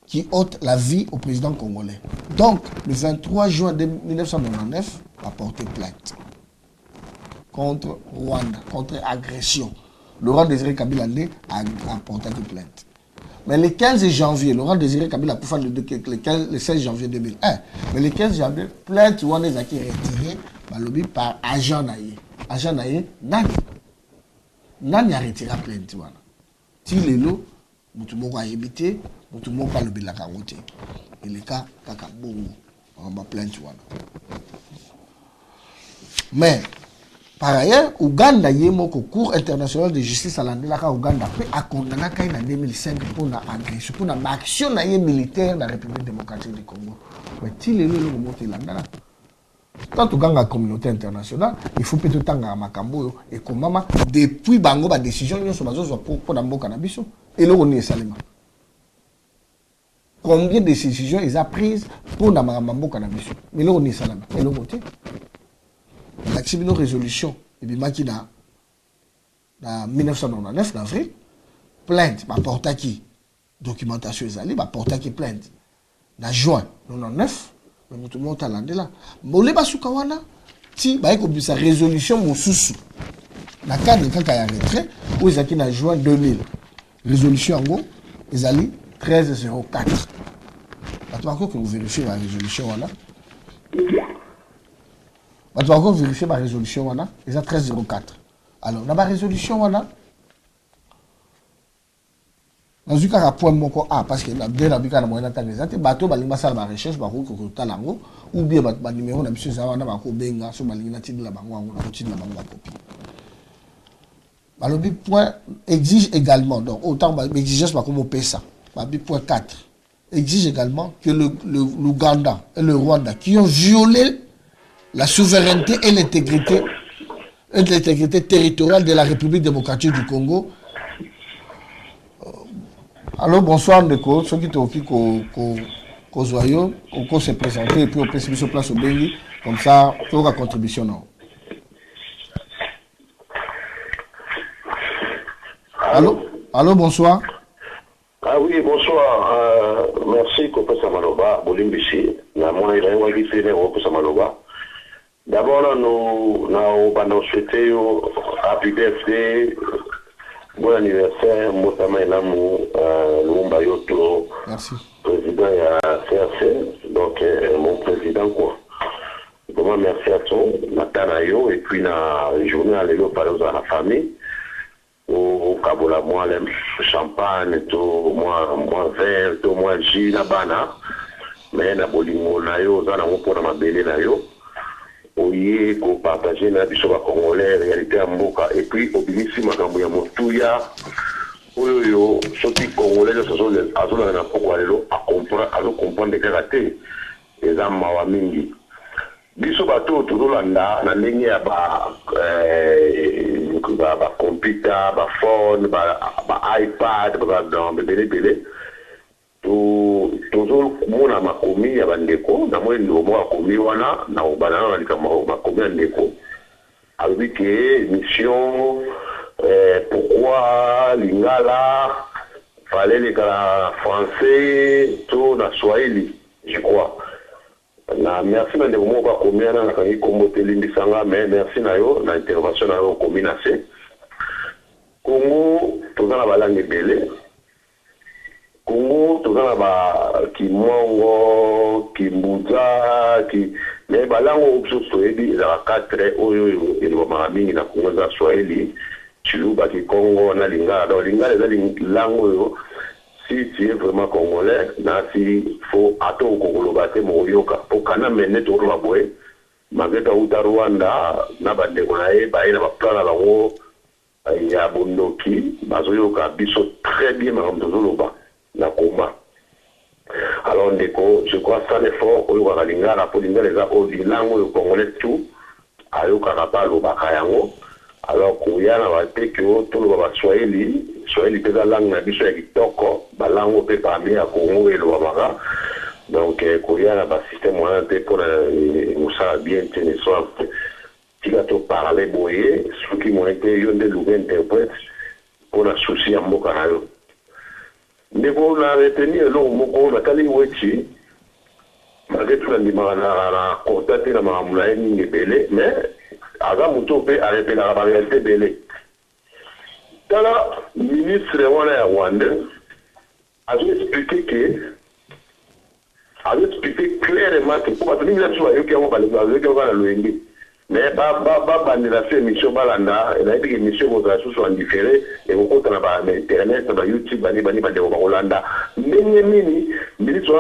qui ôte la vie au président congolais. Donc, le 23 juin 1999, a porté plainte contre Rwanda, contre agression. Laurent Désiré Kabila a porté plainte. Mais le 15 janvier, Laurent Désiré Kabila a fait le 16 janvier 2001. Mais le 15 janvier, plainte Rwanda a été retirée par agent Naye. Agent Naye, Nani a retiré la plainte. Si les lots, Moutoumoko a évité, Moutoumoko a le bilakaroté. Et le cas, Kakabongo, on va plainte. Mais, par ailleurs, Ouganda y est au cours international de justice à l'Andela, Ouganda a condamné en 2005 pour l'agression, pour l'action militaire de la République démocratique du Congo. Mais si les lots montent là, quand tu gagnes la communauté internationale, il faut peut-être que Makambo et Komama, depuis Bango, la décision pour la cannabis. Et là, on est Salima. combien de décisions ils ont prises pour na mambo cannabis. Mais là on est ça là. Et le côté. L'activité de résolution et puis maki na 1999 d'avril plainte ma porta qui documentation ezali ma porta qui plainte na juin 99 mais tout le monde talande là. Bolé basuka wana ti ba ko bisa résolution mosusu. Na cadre kaka ya retrait où ezaki na juin 2000. Résolution en gros ezali 1304. Maintenant que vous vérifiez la résolution voilà. Maintenant encore vérifier ma résolution voilà, ils ont 1304. Alors dans ma résolution voilà. Dans un cas point moko parce que dès la bika na moyen temps exact bateau balinga sala ba recherche ba ko talango ou bien ba numéro na biso za wana ba ko benga so balinga tidila bango na tidila bango ba copie. Alors le point exige également donc autant exigence pas comme ça. Point 4 exige également que l'Ouganda et le Rwanda qui ont violé la souveraineté et l'intégrité territoriale de la République démocratique du Congo. Alors bonsoir Ndeko, ceux qui t'ont occupé qu'au Zoyo, qu'on s'est présenté et puis on peut se mettre place au Bengi, comme ça, tu auras contribution. Non? Allô, bonsoir. Ah oui, bonsoir. Merci, Kopo Samaloba, Bolimbisi. Moi, il y a un Kopo Samaloba. D'abord, nous avons souhaité Happy Birthday, bon anniversaire, Motama Enamu, Lumba Yoto, président de la CRC, donc mon président, quoi. Vraiment, merci à toi, Natanayo, et puis, la journée à l'élo, par exemple, à la famille. Au Kabola, moi, l'aime champagne, tout, moi, vin, tout, moi, jus, la bana. Mais, na bolingo, na yo, zana, on peut ma belle, na yo. Oye, ko partager na biso ba congolais, réalité à mboka. Et puis, obilisi, makambo ya motuya. Oyo, yo, soti congolais, azola na poko alelo, a comprendre de karaté. Les âmes mawa mingi. Biso bato tozolanda na ndenge ya ba computer, ba phone, ba iPad, ba belé tozomona makomi ya bandeko na moi ndo mo akomi wana na obana na lika makomi ya ndeko alobi ke mission pourquoi lingala fallait les français tout na swahili je crois. Na merci na ndeko moko akomi na nakangi kombo telimbisanga mais merci na yo na intervention na yo komi na se Congo tozana balangi ebele Congo tozana ba kimongo kimbuza mais balango biso soyebi ezala 4 oyo elobamaka mingi na Congo za swahili chiluba kikongo na lingala donc lingala eza lango oyo si tu es vraiment congolais, il faut attendre que Moyoka. Pour qu'on ait tout le monde, malgré tout Rwanda, n'a pas de congolais, il y a plein de gens, il y a Bondoki, Bazoyoka, biso très bien, madame de Zoloba, la combat. Alors, je crois que ça l'effort, au Linga, la police, les autres langues, le congolais, tout, à Yokarapa, le Bakayango. Alors, Kouya, on va dire que tout le monde Swahili, Swahili, c'est la langue, la Kitoko, la langue, peut pas à Congo et le Wamara. Donc, Kouya, on va système moyen pour nous ça bien tenir soin. Si tu as parlé, boyer, ceux qui m'ont été, ils ont des loups interprètes pour la souci à Mokanayo. Mais pour la retenir, Moko, la Kaliwechi, malgré tout, on a constaté la Mamoulaïni et Belé, mais avant de peut arrêter la réalité belé. Dans le ministre Rwanda avait expliqué clairement que pour la mission mais la mission balanda et la mission sont différées et vous comptez sur internet sur YouTube bani Hollanda ministre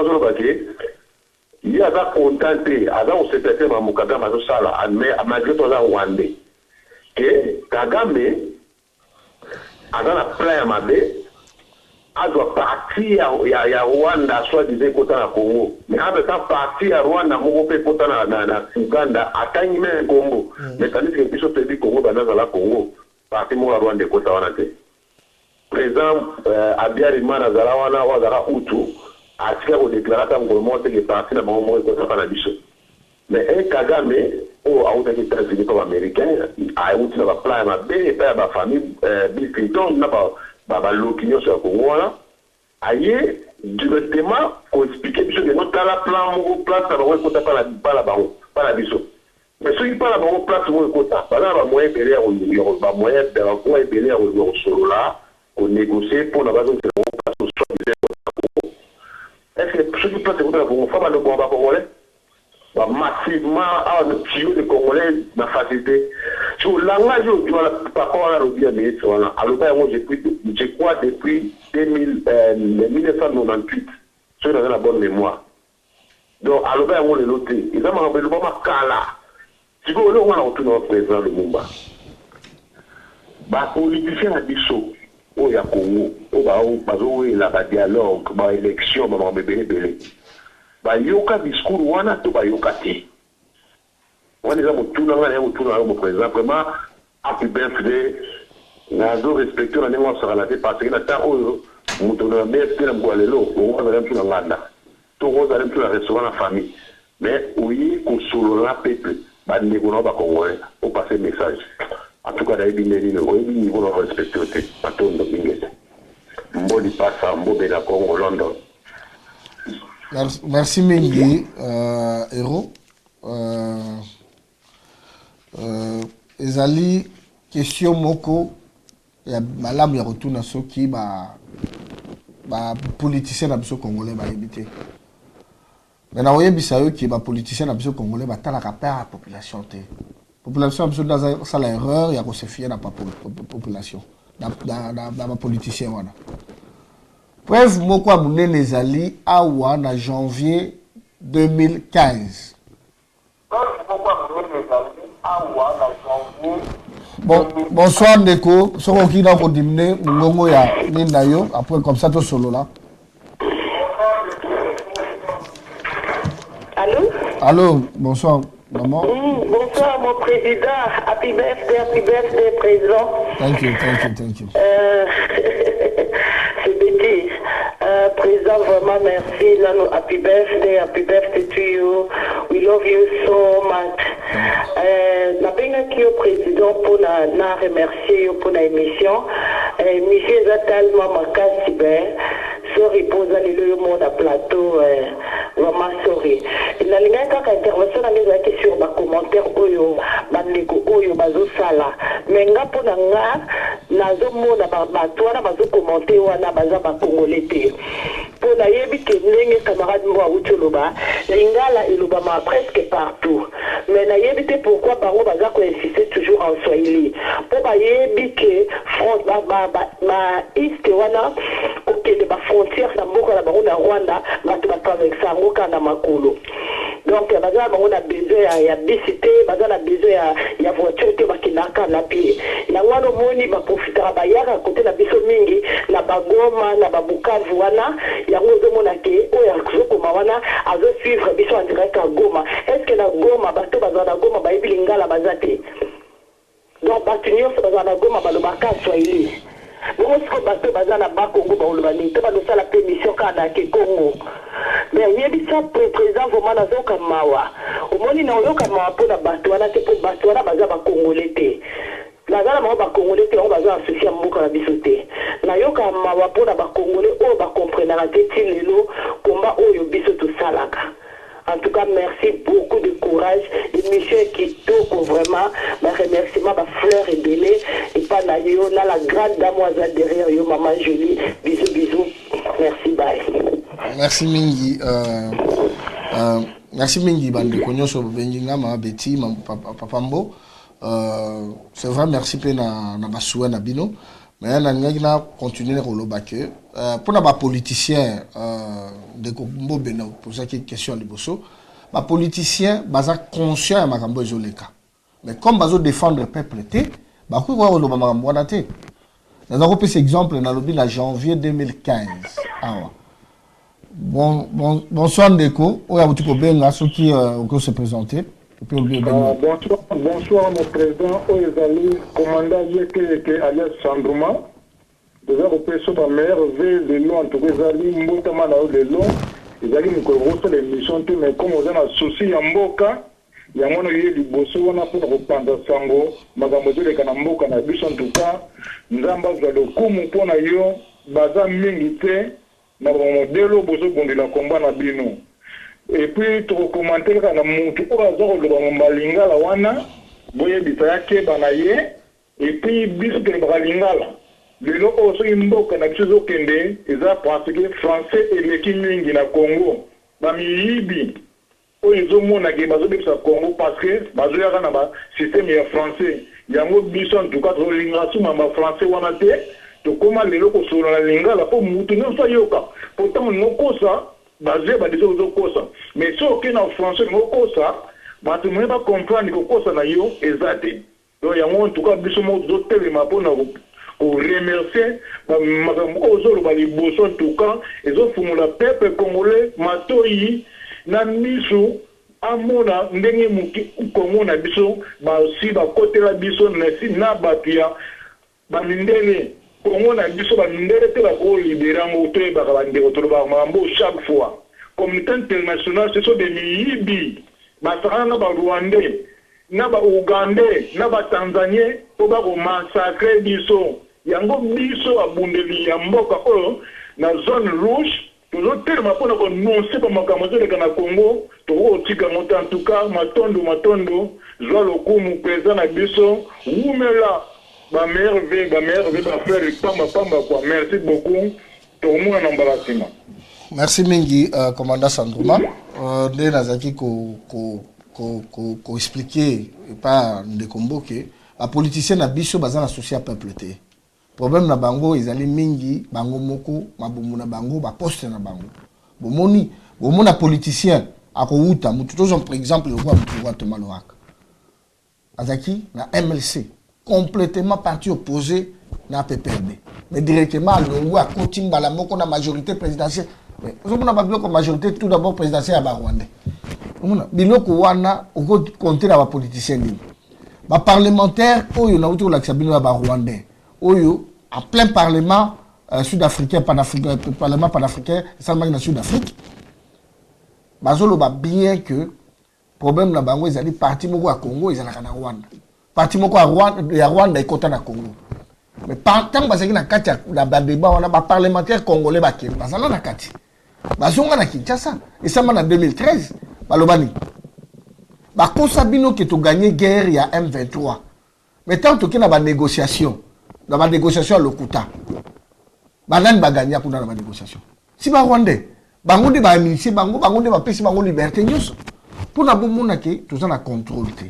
il y a des contentés, avant on s'est fait à Mukagama, mais malgré tout ça, Rwanda. Que Kagame, avant la pleine Mabé, elle doit partir à Rwanda, soit disant côté à Congo. Mais en même temps, partir à Rwanda, mon pays côté à Uganda, atteindre même Congo. Mais tandis que les gens se disent Congo, dans la Congo, partir à Rwanda côté à Rwanda. Par exemple, à Biarritz, Nazarawana, Ouazara, Outou. atika kodéclara ntango moko teke parti na bango moko ekotaka na biso mais Kagame oyo autaki États-Unis mpo baaméricain auti na baplan ya mabe epai ya bafamille Bill Clinton na baloki nyonso ya Kongo wana aye directement koexplike biso ke notala plan moko place na bango ekota pa na biso mais soki pa na bango place moko ekota baza na bamoyen ebele ya kosolola konégocie mpo na bazongisa bango place osoi est-ce que soki place ekota na Kongo fa baloboma bakongolais massivement à le tuyau de Congolais na facilité sur le langage du par rapport à la ministre alors je crois depuis 1998 je dans la bonne mémoire donc alors on le noté ils ont rappelé le moment kala si vous voulez on a retourné au président le Mumba ba politicien na biso o ya Congo o ba bazo la dialogue ba élection ba belé bayoka discours wana to bayoka te wana eza motuna ngana ya motuna yango mo président vraiment happy birthday nazo respecter na ndenge osakana te parce que na ta oyo moto na birthday na mkoa lelo ozala mtu na nganda to ozala mtu na restaurant na famille mais oyi kosolola peuple bandeko na bakongolais o passer message en tout cas dayebi ndeni oyebi niveau na respecter te batondo bingese mboli pasa mbobe na Congo London. Merci Mengi, Héros. Ezali question moko ya malamu ya retourna soki ba politicien na biso congolais ba éviter. Mais na oyebisa yo ki ba politicien na biso congolais ba talaka pa population te. Population biso dans ça l'erreur ya ko se fier na population. Na ba politicien wana. Preuve moko ya munene ezali awa na janvier 2015. Bon, bonsoir Ndeko, soko ki na ko dimne ngongo ya nina yo après comme ça to solo là. Allô? Allô, bonsoir maman. Bonsoir mon président, happy birthday président. Thank you. C'est bêtise. Président, vraiment merci. Nano, happy birthday to you. We love you so much. Napengaki au président pour na remercier pour la émission. Émission est tellement makasi sorry pour aller le monde à plateau vraiment sorry. La ligne kaka intervention na ngeza sur ba commentaire oyo bandeko oyo bazo sala. Mais nga pona nga nazo mona ba toana bazo commenter wana baza ba congolais te. Pona yebi ke ndenge camarade mo awutoloba lingala elobama presque partout. Mais na yebi te pourquoi bango baza ko insister toujours en swahili. Po ba yebi ke France ba east wana OK de ba frontière na mboka na bango na Rwanda bato ba traverser ngo kana makolo. Donc baza bango na besoin ya bisité, baza na besoin ya voiture te bakinaka na pied. Na wana moni ba profitera ba yaka côté na biso mingi na bagoma na babukavu wana yango zomona ke oya kuzokoma wana azo suivre biso en direct à Goma. Est-ce que na Goma bato baza na Goma ba yebi lingala baza te? Donc bato nyonso baza na Goma balobaka swahili. Bon, ce que bateau bazana ba Congo ba olobani to ba dosa la permission kana ke Congo. Mais yebi ça président vraiment na zoka mawa. Omoni na yoka mawa po na bateau wana te po bateau wana baza ba congolais te. La zala mawa ba congolais te on baza associé mboka na biso te. Na yoka mawa po na ba congolais o ba comprendre na te lelo komba oyo biso to salaka. En tout cas, merci beaucoup de courage. Émission qui toque vraiment. Mes remerciements, ma fleur et belé. Et pas na yo, na la grande damoiselle derrière yo, maman Jolie. Bisous. Merci, bye. Merci Mingi. Merci Mingi, bande konyoso benginga ma beti ma papambo. C'est vrai, merci pe na basuwa na bino. Mais na ngina continuer koloba que pour les politiciens de Kombo Beno pour ça question de bosso les politiciens baza conscient ya makambo ezoleka mais comme bazo défendre le peuple té ba ko ko lo makambo wana té na ko pese exemple na lobi na janvier 2015 awa bonsoir Ndeko oya mutu ko benga soki ko se présenter. Bonsoir mon président Oyezali commandant Yeke alias Sandruma déjà représenté par maire V de l'eau en tout cas Zali Mbotama na le long ezali mikolo kosala émission te mais comme oza na souci ya mboka yango na ye liboso wana mpona kopanza sango makambo ezoleka na mboka na biso ntuka nzambe azwa lokumu mpona yo baza mingi te na bamodele bozobundela komba na bino epuis tokokomante kaka na mutu oyo aza koloba balingala wana boyebisa yakeba na ye epuis biso tolobaka lingala lelo oyo soki mboka na biso ezokende eza parce que français eleki mingi na Congo bamiyibi oyo ezomonake bazobebisa Congo parce que bazoyaka na basysteme ya français yango biso ntuka tozolinga suma bafrançais wana te tokóma lelo kosolola na lingala mpo mutu nyonso ayoka pourtant nokosa bazwe badese ozokosa mais so oke na français nokosa bato moye bacomprendre kokosa na yo eza te donc yango ntuka biso moko tozotelema mpona koremercier makambo oyo ozoloba liboso ntuka ezofungula peuple congolais matoi na miso amona ndenge moki Kongo na biso basi bakotela biso na bato ya bamindele Kongo na biso bamindele te bakolibera ngo toyebaka bandeko tolobaka makambo chaque fois communauté internationale ce sont des miyibi basakana na barwandais na baougandais na batanzanien mpo bakomassacre biso yango biso abundeli ya mboka oyo na zone rouge tozotelema mpona kononse bamakambo ezoleka na Congo tokokotika ngo te en tout cas matondo zwa lokumu mpenza na biso wumela bamerve bafrere pamba kwa merci beaucoup tokomona na mbala nsima. Merci mingi commandant Sandrouma nde nazalaki koexplike epa ndekombo ke bapoliticien na biso baza na souci ya peuple te. Problème na bango ezali mingi bango moko mabumu na bango baposte na bango bomona politicien akouta mutu tozo par exemple le roi Thomas Lohaka azaki na MLC complètement parti opposé na PPRD mais directement longo a kotimba la moko na majorité présidentielle ozomona babiloko majorité tout d'abord présidentielle ya barwandais omona biloko wana oko compter na bapoliticien nini baparlementaire oyo na uti kolakisa bino ya barwandais oyo en plein parlement sud-africain panafricain parlement panafricain seulement na Sud-Afrique bazoloba bien que problème na bango ezali parti moko ya Congo ezalaka na Rwanda parti moko ya Rwanda ekota na Congo mais tant bazaki na kati ya débat wana ba parlementaire congolais bakende bazala na kati bazonga na Kinshasa esama na 2013 balobani bakosa bino ke to gagner guerre ya M23 mais tant que na ba négociation dans la négociation à l'Okuta. Banane ba gagner kuna na négociation. Si ba Rwandais, bango de ba amnistie, bango de ba pesi bango liberté nyos. Pour na bomona ke tout ça na contrôle te.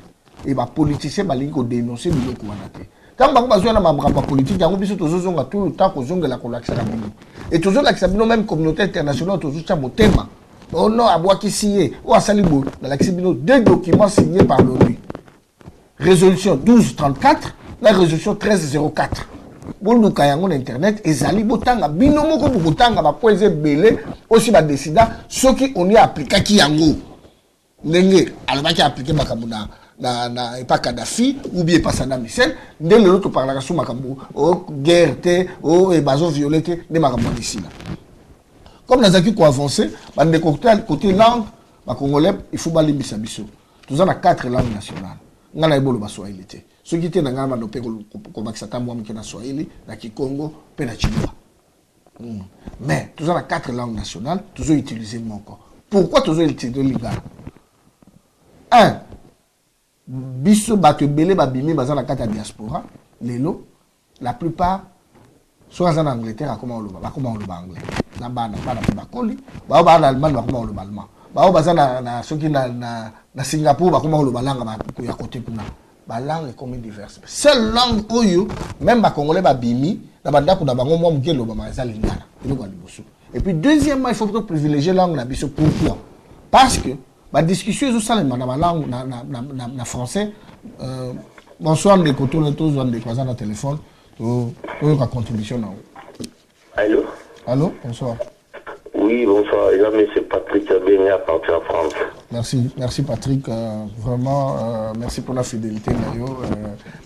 Et ba politicien ba lingi ko dénoncer biloko wana te. Quand bango bazwa na mabamba politique yango biso tozozonga tout le temps ko zongela ko lakisa bino. Et toujours lakisa bino même communauté internationale tozocha motema. Oh non, abwaki signé, o asalibo na lakisa bino deux documents signés par l'ONU. Résolution 1234 la résolution 1304. Bon nous kayango na internet ezali botanga bino moko botanga ba poeze belé aussi ba décida ce qui on y appliqué ki yango. Ndenge alobaki appliquer makambo na epa Kadhafi ou bien pas Saddam Hussein ndenge l'autre parlera sur makambo o guerre te o e bazo violeté de makambo ici là. Comme nazaki ko avancer ba de côté langue ba congolais il faut balimbisa biso. Tous on a 4 langues nationales. Ngana ebolo ba Swahili te. Ce qui était dans la manopée comme Maxata Mouamke na Swahili, na Kikongo, pe na Chinois. Mais tous on a 4 langues nationales, tous on utilisé mon corps. Pourquoi tous on utilisé les gars? 1. Biso bato belé babimi bazan la 4 diaspora, lelo, la plupart soit en Angleterre, comment on le anglais. Na bana bakoli, ba en Allemagne, comment on le allemand. Ba bazan na soki na Singapour, comment on le balanga ba ya côté kuna. La langue est comme diverse. Seule langue oyo, même les Congolais babimi, na banda pour bango moi mukelo ba maza lingala. Et puis deuxièmement, il faut privilégier la langue na biso. Pourquoi? Parce que la discussion est aussi na langue na français. Bonsoir les cotos, tous on décroisant le téléphone. La contribution na. Allô? Allô, bonsoir. Oui, bonsoir. Et là, monsieur Patrick Abénia, parti en France. Merci Patrick. Vraiment, merci pour la fidélité.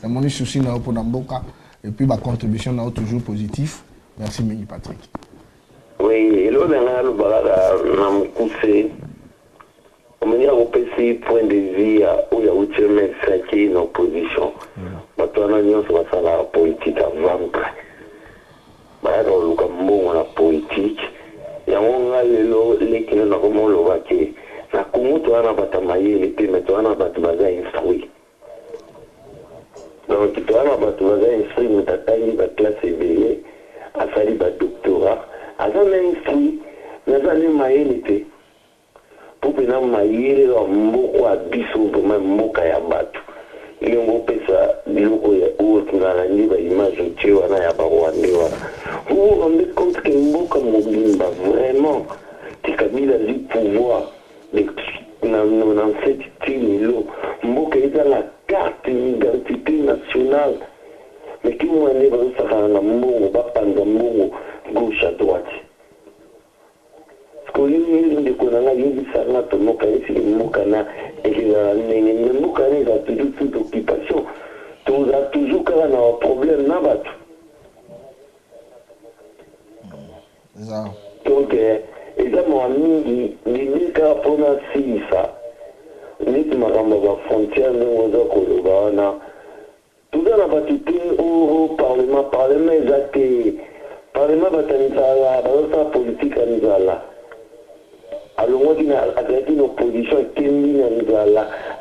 Mon souci pour Namboka. Et puis ma contribution est toujours positive. Merci Patrick. Oui, Oui, l'autre n'a poussé. On a un point de vue où il y a eu médecin qui est une opposition. Maintenant, on a la politique à vaincre. On a la politique. Il y a les qui n'ont pas le na Congo, tu as un bataille, mais tu as un bataille instruit. Donc, tu as un bataille instruit, mais tu as une classe éveillée, à faire un doctorat. À ça, on a instruit, mais on a une maïlité. Pour que nous maïlé, on a biso, on a battu. Il y a un peu ça, il y a une image de Dieu, on a un Rwandais. Vous vous rendez compte que Mboka Mobimba, vraiment, qui a mis le pouvoir dans cette île, Mboka est dans la carte d'identité nationale. Mais qui m'a dit que ça va dans Mboka, pas dans Mboka, gauche à droite. Parce que les gens qui ont dit que Mboka est Mboka, et Mboka a toujours toute occupation. Tu as toujours un problème là-bas. Donc, évidemment, les cas pour la CISA, les frontières, tout ça n'a pas été au Parlement, Parlement va politique à alors moi, il y a une opposition qui est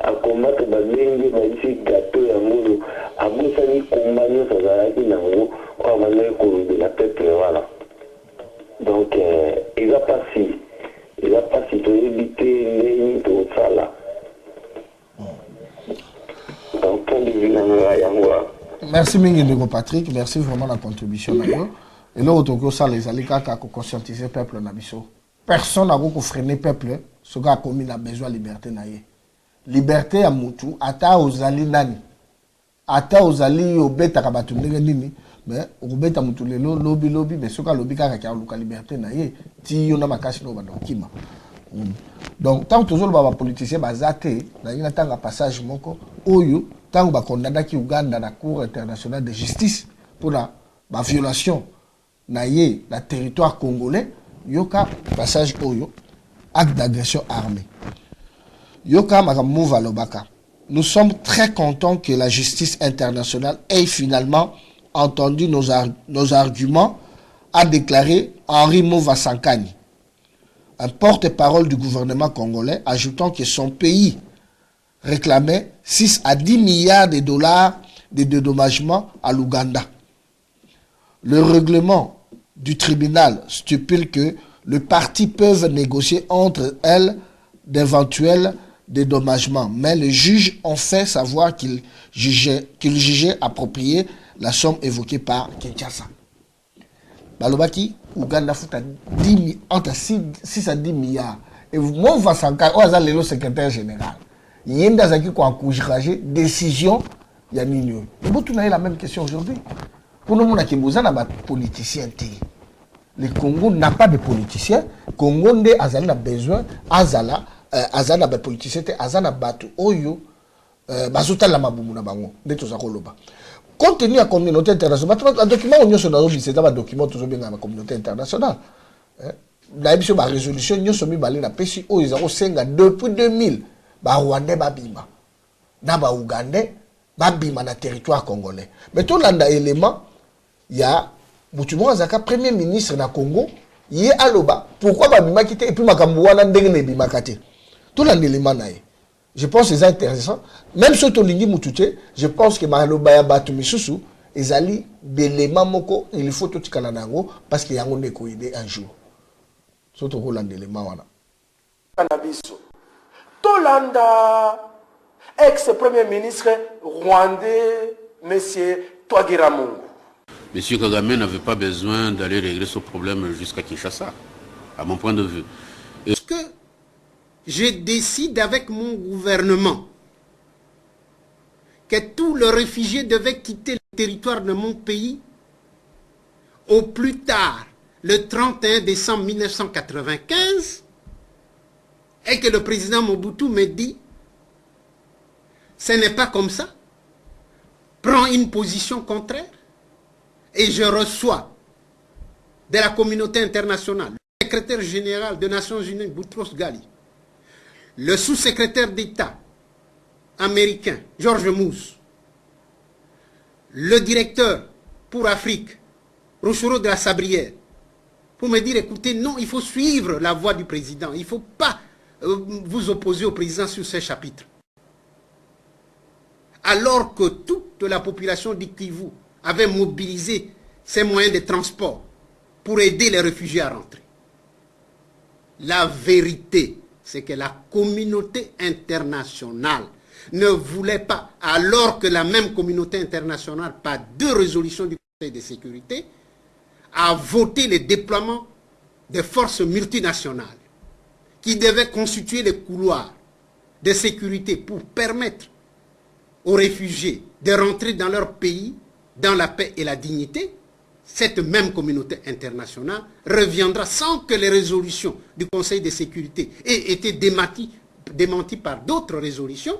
à combattre les gâteaux et amoureux. À vous, ça n'y combat, ça va être on va de la tête, voilà. Donc, il va passer. Il va passer pour éviter les tout ça là. Donc, point de vue, merci Mingi Patrick, merci vraiment de la contribution. Et là, autour ça, les alliés qui conscientiser le peuple. Personne n'a freiner le peuple, ce qui a commis la besoin de liberté. Liberté à Moutou, ata aux alliés nani. Ata aux alliés au bêta kabatunde nini. Mais au bêta Moutou le lobby, mais ce qui a lobby qui a la liberté naïe, ti yon a ma cache no badokima. Donc, tant que toujours les politiciens basés, il y a un passage moko, oyo, tant que condamné qui Ouganda la Cour internationale de justice pour la violation naïe la territoire congolais. Yoka passage oyo acte d'agression armée. Yoka Makamouva Lobaka. Nous sommes très contents que la justice internationale ait finalement entendu nos arguments, a déclaré Henri Mouva Sankani, un porte-parole du gouvernement congolais, ajoutant que son pays réclamait 6 à 10 milliards de dollars de dédommagement à l'Ouganda. Le règlement du tribunal stipule que les parties peuvent négocier entre elles d'éventuels dédommagements, mais les juges ont fait savoir qu'ils jugeaient approprié la somme évoquée par Kinshasa. Balobaki, Ouganda fout entre 6 à 10 milliards. Et moi, on va s'encarrer, le secrétaire général. Il y a des gens qui ont encouragé décision, il y a une. Et vous avez la même question aujourd'hui. Pour nous, on a des politiciens. Le Congo n'a pas de politiciens. Le Congo a besoin de politiciens. Azana batu oyo bazuta la mabumu na bango. Compte tenu de la communauté internationale, un document c'est un document de la communauté internationale. La résolution depuis 2000, Rwandais babima, na Ougandais babima na territoire congolais. Mais tout l'élément, il y a Moutumo Azaka, premier ministre na Congo, il est à l'Oba. Pourquoi babima quitté et puis Makamouana ndenge bima kate. Tout l'élément naïe. Je pense que c'est intéressant. Même sur Tolingi Moutouté, je pense que Mahaloba ya Batu Misusu, ils allaient d'éléments moko, il faut tout Kananango, parce qu'il y a un écoïdé un jour. Surtout Roland d'éléments, voilà. Canabiso. Tolanda, ex-premier ministre rwandais, monsieur Twagiramungu. Monsieur Kagame n'avait pas besoin d'aller régler ce problème jusqu'à Kinshasa, à mon point de vue. Est-ce que je décide avec mon gouvernement que tous les réfugiés devaient quitter le territoire de mon pays au plus tard le 31 décembre 1995 et que le président Mobutu me dit ce n'est pas comme ça, prends une position contraire et je reçois de la communauté internationale secrétaire général des Nations Unies, Boutros Ghali, le sous-secrétaire d'État américain, George Moose, le directeur pour Afrique, Rochero de la Sabrière, pour me dire, écoutez, non, il faut suivre la voie du président. Il ne faut pas vous opposer au président sur ces chapitres. Alors que toute la population du Kivu avait mobilisé ses moyens de transport pour aider les réfugiés à rentrer. La vérité, c'est que la communauté internationale ne voulait pas, alors que la même communauté internationale, par 2 résolutions du Conseil de sécurité, a voté le déploiement des forces multinationales qui devaient constituer les couloirs de sécurité pour permettre aux réfugiés de rentrer dans leur pays dans la paix et la dignité. Cette même communauté internationale reviendra sans que les résolutions du Conseil de sécurité aient été démenties par d'autres résolutions,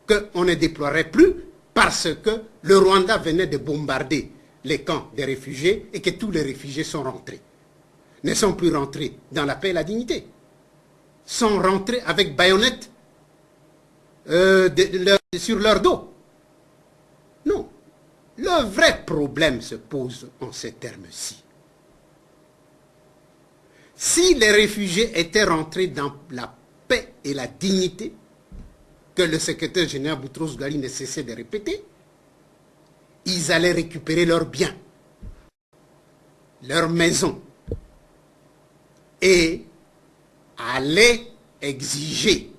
qu'on ne déploierait plus parce que le Rwanda venait de bombarder les camps des réfugiés et que tous les réfugiés sont rentrés. Ne sont plus rentrés dans la paix et la dignité. Sont rentrés avec baïonnettes sur leur dos. Non. Le vrai problème se pose en ces termes-ci. Si les réfugiés étaient rentrés dans la paix et la dignité, que le secrétaire général Boutros Ghali ne cessait de répéter, ils allaient récupérer leurs biens, leurs maisons, et allaient exiger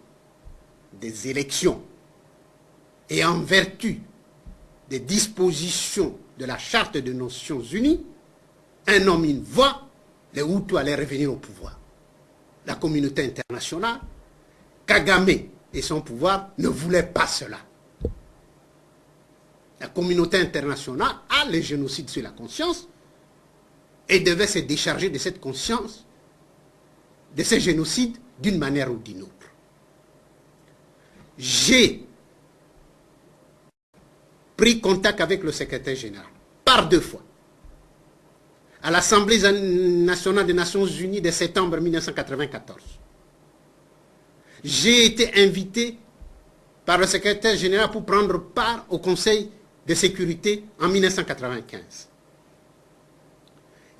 des élections. Et en vertu des dispositions de la Charte des Nations Unies, un homme, une voix, les Hutus allaient revenir au pouvoir. La communauté internationale, Kagame et son pouvoir ne voulaient pas cela. La communauté internationale a le génocide sur la conscience et devait se décharger de cette conscience, de ce génocide, d'une manière ou d'une autre. J'ai pris contact avec le secrétaire général, par 2 fois, à l'Assemblée nationale des Nations Unies de septembre 1994. J'ai été invité par le secrétaire général pour prendre part au Conseil de sécurité en 1995.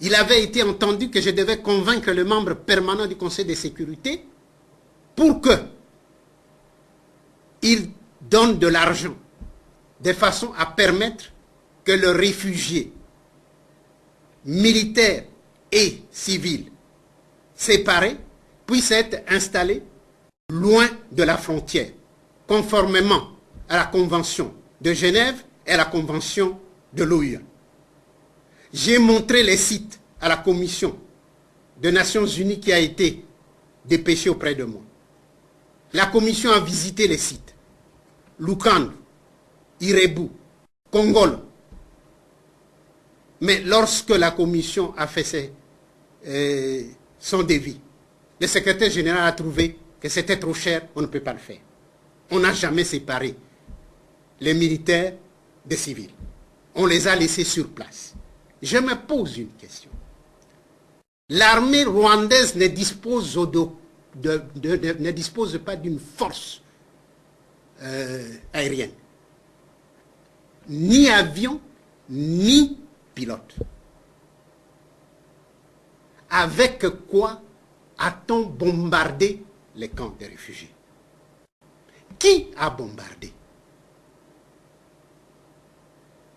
Il avait été entendu que je devais convaincre le membre permanent du Conseil de sécurité pour qu'il donne de l'argent de façon à permettre que le réfugié militaire et civil séparés puisse être installé loin de la frontière, conformément à la Convention de Genève et à la Convention de l'OUA. J'ai montré les sites à la Commission des Nations Unies qui a été dépêchée auprès de moi. La Commission a visité les sites. Lukandu, Irebu, Kongolo. Mais lorsque la Commission a fait son devis, le secrétaire général a trouvé que c'était trop cher, on ne peut pas le faire. On n'a jamais séparé les militaires des civils. On les a laissés sur place. Je me pose une question. L'armée rwandaise ne dispose, ne dispose pas d'une force aérienne. Ni avion, ni pilote. Avec quoi a-t-on bombardé les camps des réfugiés? Qui a bombardé?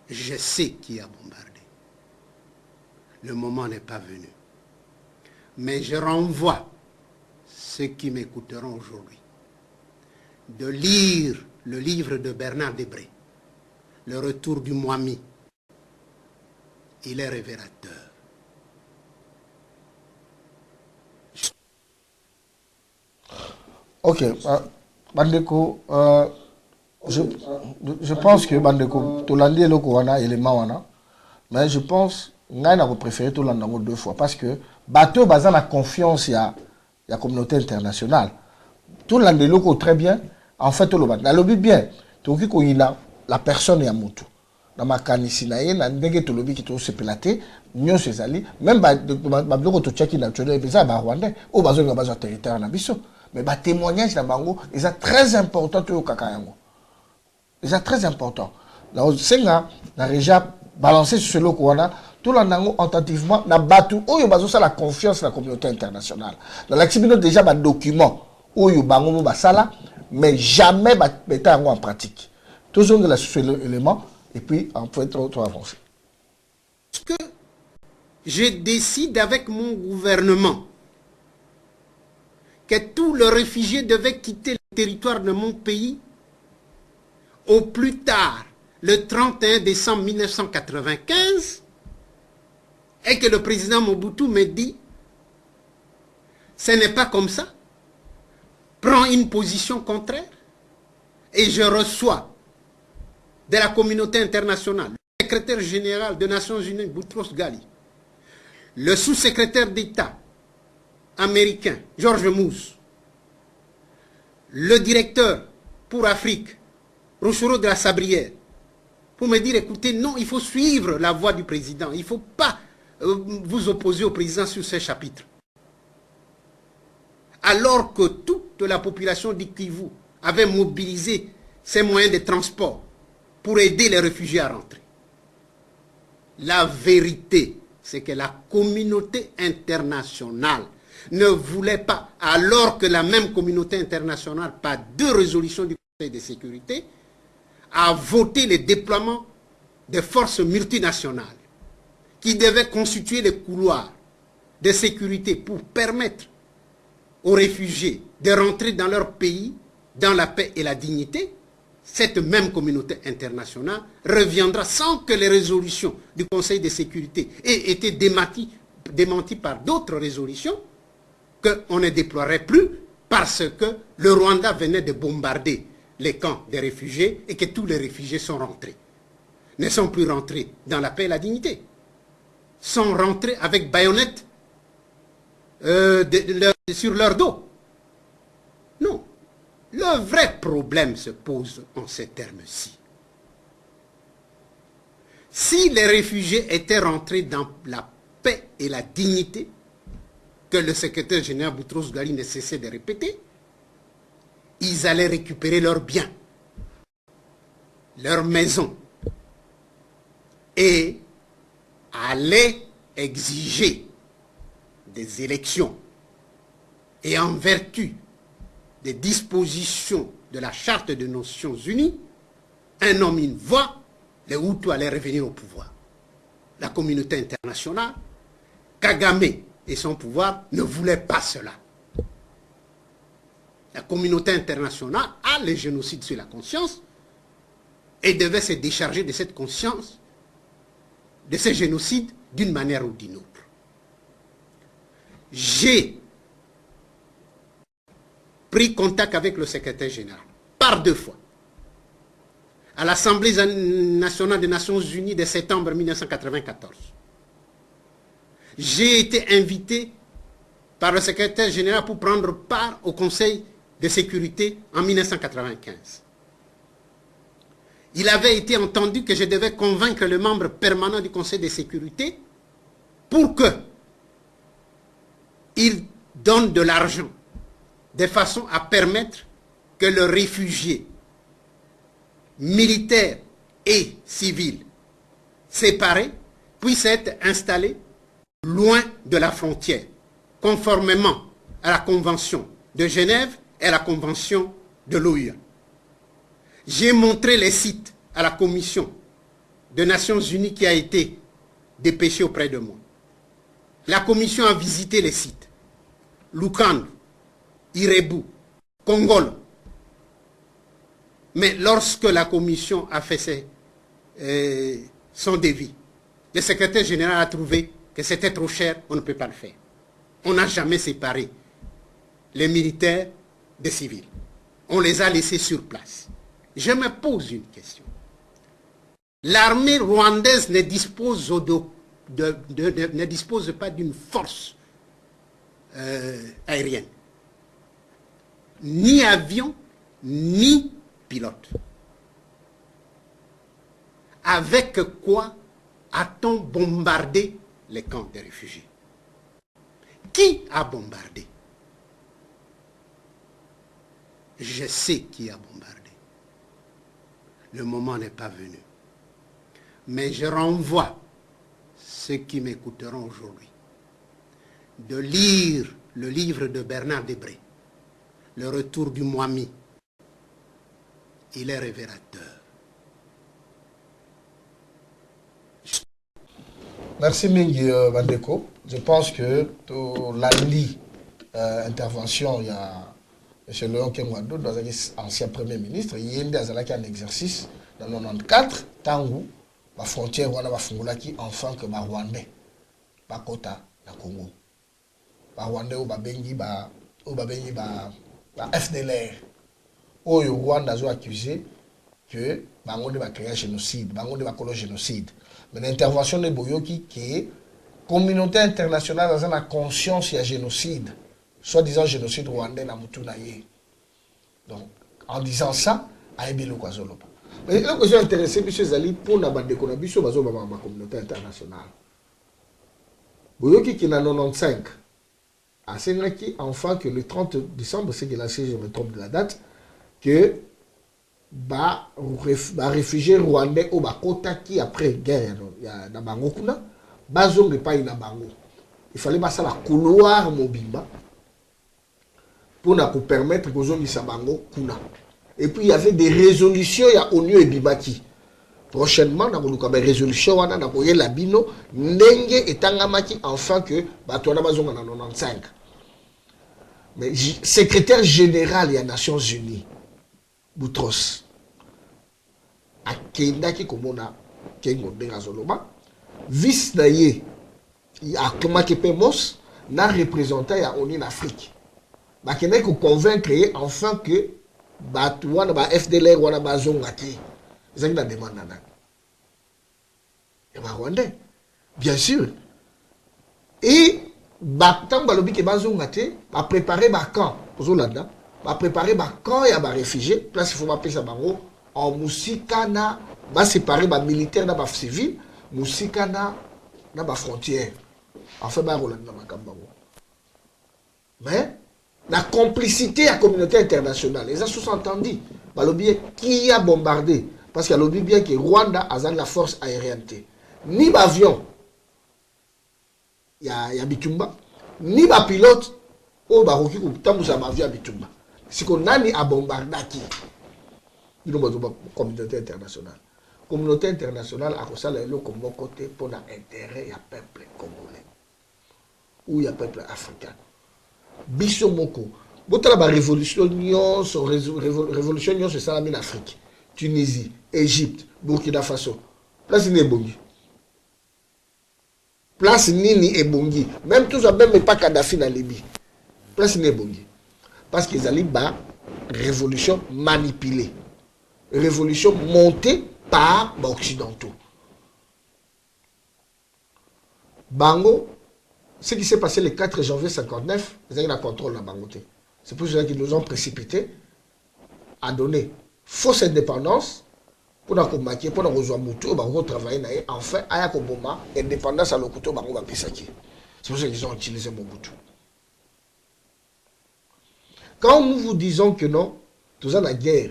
Je sais qui a bombardé. Le moment n'est pas venu. Mais je renvoie ceux qui m'écouteront aujourd'hui de lire le livre de Bernard Debré, Le retour du Mwami. Il est révélateur. Ok, Bandeko, je pense que Bandeko, Tolandi et Lokowana et les Mawana, mais je pense que je préféré Tolanda 2 fois parce que bateau basé la confiance, il y a la communauté internationale. Tolandi Loko très bien, en fait, Tolanda. Le but bien, la personne est à Moutou. na makanisi na ye na ndenge tolobi ki to sepelate nyo sezali même ba bloko to chaki na tsholo epeza ba Rwandais o bazonga bazo territoire na biso mais ba témoignage na bango est très important to kaka yango est très important na senga na reja balancer sur le Kouana tout l'anango attentivement na batu oyo bazo sa la confiance la communauté internationale dans l'activité déjà ba document oyo bango ba sala mais jamais ba mettre en pratique toujours de la élément et puis on peut trop avancer. Que je décide avec mon gouvernement que tous les réfugiés devaient quitter le territoire de mon pays au plus tard le 31 décembre 1995 et que le président Mobutu me dit ce n'est pas comme ça, prends une position contraire et je reçois de la communauté internationale le secrétaire général des Nations Unies Boutros Ghali, le sous-secrétaire d'État américain George Moose, le directeur pour Afrique Rochero de la Sabrière, pour me dire écoutez, non, il faut suivre la voie du président, il ne faut pas vous opposer au président sur ces chapitres. Alors que toute la population du Kivu avait mobilisé ses moyens de transport pour aider les réfugiés à rentrer. La vérité, c'est que la communauté internationale ne voulait pas, alors que la même communauté internationale, par 2 résolutions du Conseil de sécurité, a voté le déploiement des forces multinationales qui devaient constituer les couloirs de sécurité pour permettre aux réfugiés de rentrer dans leur pays dans la paix et la dignité. Cette même communauté internationale reviendra sans que les résolutions du Conseil de sécurité aient été démenties par d'autres résolutions qu'on ne déploierait plus parce que le Rwanda venait de bombarder les camps des réfugiés et que tous les réfugiés sont rentrés. Ne sont plus rentrés dans la paix et la dignité. Sont rentrés avec baïonnettes sur leur dos. Non. Le vrai problème se pose en ces termes-ci. Si les réfugiés étaient rentrés dans la paix et la dignité, que le secrétaire général Boutros Ghali ne cessait de répéter, ils allaient récupérer leurs biens, leurs maisons, et allaient exiger des élections. Et en vertu des dispositions de la Charte des Nations Unies, un homme, une voix, les Hutus allaient revenir au pouvoir. La communauté internationale, Kagame et son pouvoir ne voulaient pas cela. La communauté internationale a le génocide sur la conscience et devait se décharger de cette conscience, de ce génocide d'une manière ou d'une autre. J'ai pris contact avec le secrétaire général par 2 fois à l'Assemblée nationale des Nations Unies de septembre 1994. J'ai été invité par le secrétaire général pour prendre part au Conseil de sécurité en 1995. Il avait été entendu que je devais convaincre le membre permanent du Conseil de sécurité pour qu'il donne de l'argent de façon à permettre que le réfugié militaire et civil séparés puissent être installés loin de la frontière, conformément à la Convention de Genève et à la Convention de l'OUA. J'ai montré les sites à la Commission des Nations Unies qui a été dépêchée auprès de moi. La Commission a visité les sites. Lukandu, Irebu, Kongolo. Mais lorsque la Commission a fait son devis, le secrétaire général a trouvé que c'était trop cher, on ne peut pas le faire. On n'a jamais séparé les militaires des civils. On les a laissés sur place. Je me pose une question. L'armée rwandaise ne dispose, ne dispose pas d'une force aérienne. Ni avion, ni pilote. avec quoi a-t-on bombardé les camps des réfugiés? Qui a bombardé? Je sais qui a bombardé. Le moment n'est pas venu. Mais je renvoie ceux qui m'écouteront aujourd'hui de lire le livre de Bernard Debré, Le retour du Mwami. Il est révélateur. Merci Mingi Bandeko. Je pense que pour la intervention, il y a M. Léon Kengwando, dans un ancien Premier ministre, il y a un exercice dans 94, Tangu, la frontière qui enfin que les Rwandais, pas Kota, la Congo. Les Rwandais, les FDLR, le Rwanda a accusé que Bango va créer un génocide, Bango va créer un génocide. Mais l'intervention de Boyoki qui est communauté internationale dans la conscience il y a génocide, soi-disant génocide rwandais na Mutunaye. Donc en disant ça, Aïbelo Kwazoloba. Mais là que j'ai intéressé M. Zali pour la bande de Konabiso bazo ma communauté internationale. Boyoki qui n'a 95 a Sénaki enfin que le 30 décembre, c'est qu'il a je me trompe de la date, que réfugiés rwandais au Bakota qui après guerre na bango kuna bazonge pa ina bango. Il fallait passer la couloir mobimba pour nous permettre que zongi sa bango kuna. Et puis il y avait des résolutions ya ONU et Bibaki. Prochainement na koluka ba résolution wana na koye la bino ndenge etangamaki enfin que batona bazonga na 95. Mais secrétaire général des Nations Unies Boutros akendaki komona kengo ndenga zoloba vice naye akomaki pe mos na représentant ya ONU en Afrique bakendaki ko convaincre enfin que batu wana ba FDLR wana bazonga te ezangi na demande nana ya ba Rwandais bien sûr et tant balobi ke bazonga te ba préparer ba camp ozolanda ba préparer ba camp ya ba réfugiés place il faut ba pesa bango en musikana ba séparer ba militaire na ba civil musikana na ba frontière enfin ba rolanda makamba bango mais la complicité à la communauté internationale les a sous-entendus balobi qui a bombardé parce qu'il y a lobby bien que Rwanda a la force aérienne ni avion il y a Bitumba ni ba pilote au baroki ko tambusa ba avion Bitumba si qu'on a ni a bombardaki il nous la communauté internationale a ça le comme côté pour l'intérêt ya peuple congolais ou ya peuple africain biso moko botala ba révolution c'est ça en Afrique Tunisie Égypte Burkina Faso place ni ebongi place nini ebongi même tout ça même pas Kadhafi na Libye place ni ebongi parce qu'ils allaient ba révolution manipulée révolution montée par les occidentaux bango ce qui s'est passé le 4 janvier 59 ils avaient un contrôle la bangoté c'est pour cela qu'ils nous ont précipité à donner fausse indépendance pour nous maquiller pour nous rejoindre pour nous travailler enfin aya ko boma indépendance à l'okuto bango ba pesaki c'est pour ça qu'ils ont utilisé Mobutu. Quand nous vous disons que non tout ça la guerre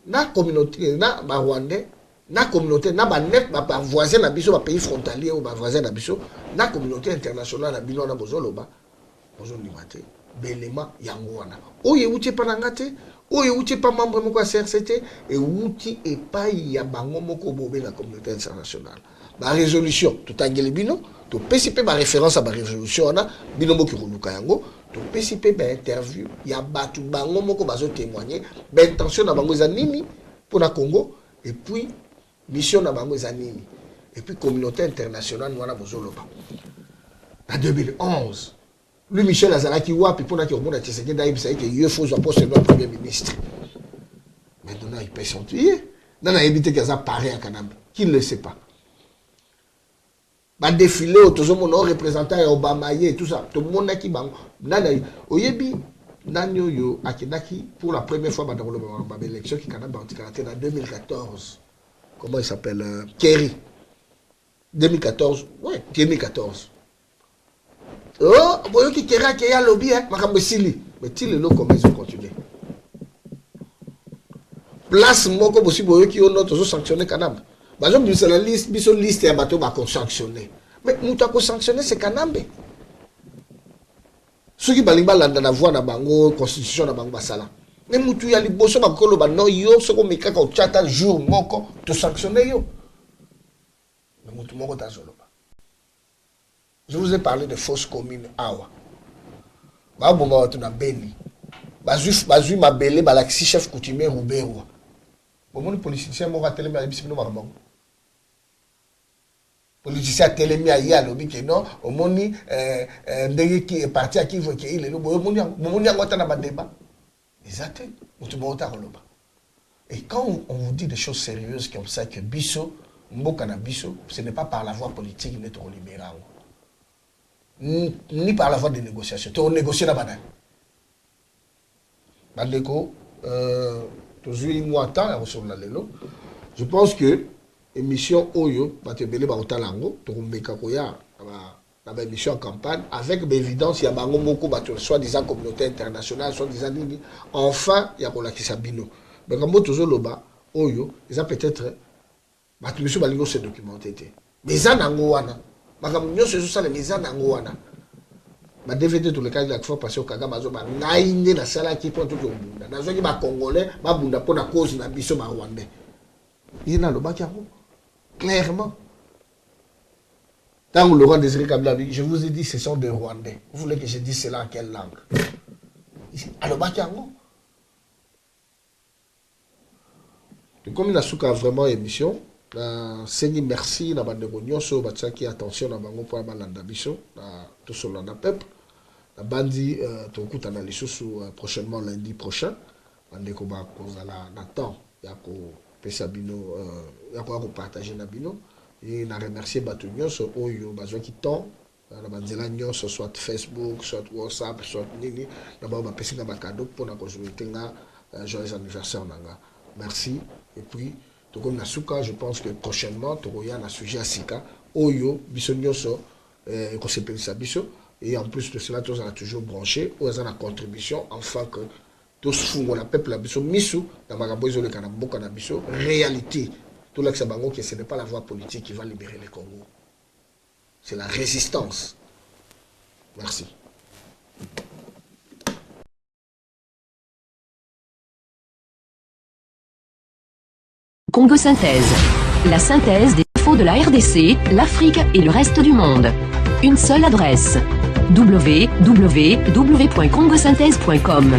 na communauté na ba Rwandais na communauté na ba net ba voisin na biso ba pays frontalier ou ba voisin na biso na communauté internationale na bino na bozoloba bozondimate belema yango wana oye uti pa ngate oye uti pa membre moko ya CRCT et uti et pa ya bango moko bobe la communauté internationale ba résolution tout angeli bino to PCP ba référence à ba résolution wana bino moko koluka yango to PCP ba interview ya batu bango moko bazo témoigner ba intention na bango za nini pour na Congo et puis mission na bango za nini et puis communauté internationale wana bozoloba en 2011 lui Michel Azalaki wapi pour na ki omona Tshisekedi da ibisa que il faut poste le premier ministre maintenant il peut s'entuyer nana éviter que ça paraît à Kanambe qui ne le sait pas ba défilé autour mon représentant Obama et tout ça tout le monde qui bango nana oyebi nanyo yo akidaki pour la première fois dans l'élection qui Kanambe en 2014 comment il s'appelle, Kerry. 2014, ouais, 2014. Oh, vous voyez qu'il y a un lobby, hein, mais il est là, comment ils ont continué. Place, moi, comme aussi, vous voyez qu'il y a d'autres sanctionnés Kanam. Par exemple, c'est la liste, une liste, et bateau va sanctionner. Mais nous avons sanctionné, c'est Kanam. Ceux qui baliment la voie dans la constitution de Bangbasala. Mais nous avons dit que nous avons dit que nous avons dit jour moko to sanctionner yo. Mais nous avons dit je vous ai parlé de fausses communes awa. Ba bomba tu na beni. Bazui mabele balaxi chef coutumier Roubero. Bon politicien mo ratele ma bisino marbango. Politicien télémi a ya lobi que non, au moni ndenge qui est parti à qui veut qu'il est le moni ngota na ba débat. Exact. Et quand on vous dit des choses sérieuses comme ça, que Bisso, Mbokana Bisso, ce n'est pas par la voie politique néolibérale, ni par la voie des négociations. On négocie la banane. Bandeko, je pense que l'émission Oyo, Batebele Baotalango, Torumbeka Koya, la mission en campagne, avec l'évidence, il y a beaucoup de soi-disant communauté internationale, soi-disant, enfin, il y a qui Sabino. Mais comme toujours le bas, Oyo, ils ont peut-être, monsieur Balingo s'est documenté. Mais ça n'a pas, mais ça n'a pas, ma DVD tous les cas de la fois passé au Kagame Azoba naïne na sala qui point tout le monde na zoni ba congolais ba bunda pour la cause na biso ba rwandais il na le bakiako clairement tant Laurent Désiré Kabila je vous ai dit ce sont des rwandais vous voulez que je dise cela en quelle langue alors bakiako comme la souka vraiment émission Seigneur merci na bande nyonso bataki attention na bango pour balanda biso na tout solo na peuple la bandi tokuta na lisusu prochainement lundi prochain bande ko ba kozala na temps ya ko pesa bino ya ko partager na bino et na remercier batu nyonso oyo bazwaki temps na banzela nyonso soit Facebook soit WhatsApp soit nini na ba pesa nga ba cadeau pour na ko souhaiter nga joyeux anniversaire nanga merci et puis comme Nasuka, je pense que prochainement, il y a un sujet à Sika, Oyo, Bissonioso, et en plus de cela, tous on a toujours branché, ou on a contribution, enfin que tous font la peuple, la biso, misu, dans Magaboizo, le Kanambo, Kanabiso, réalité, tout l'exabango, que ce n'est pas la voie politique qui va libérer le Congo. C'est la résistance. Merci. Congo Synthèse. La synthèse des infos de la RDC, l'Afrique et le reste du monde. Une seule adresse. www.congosynthèse.com.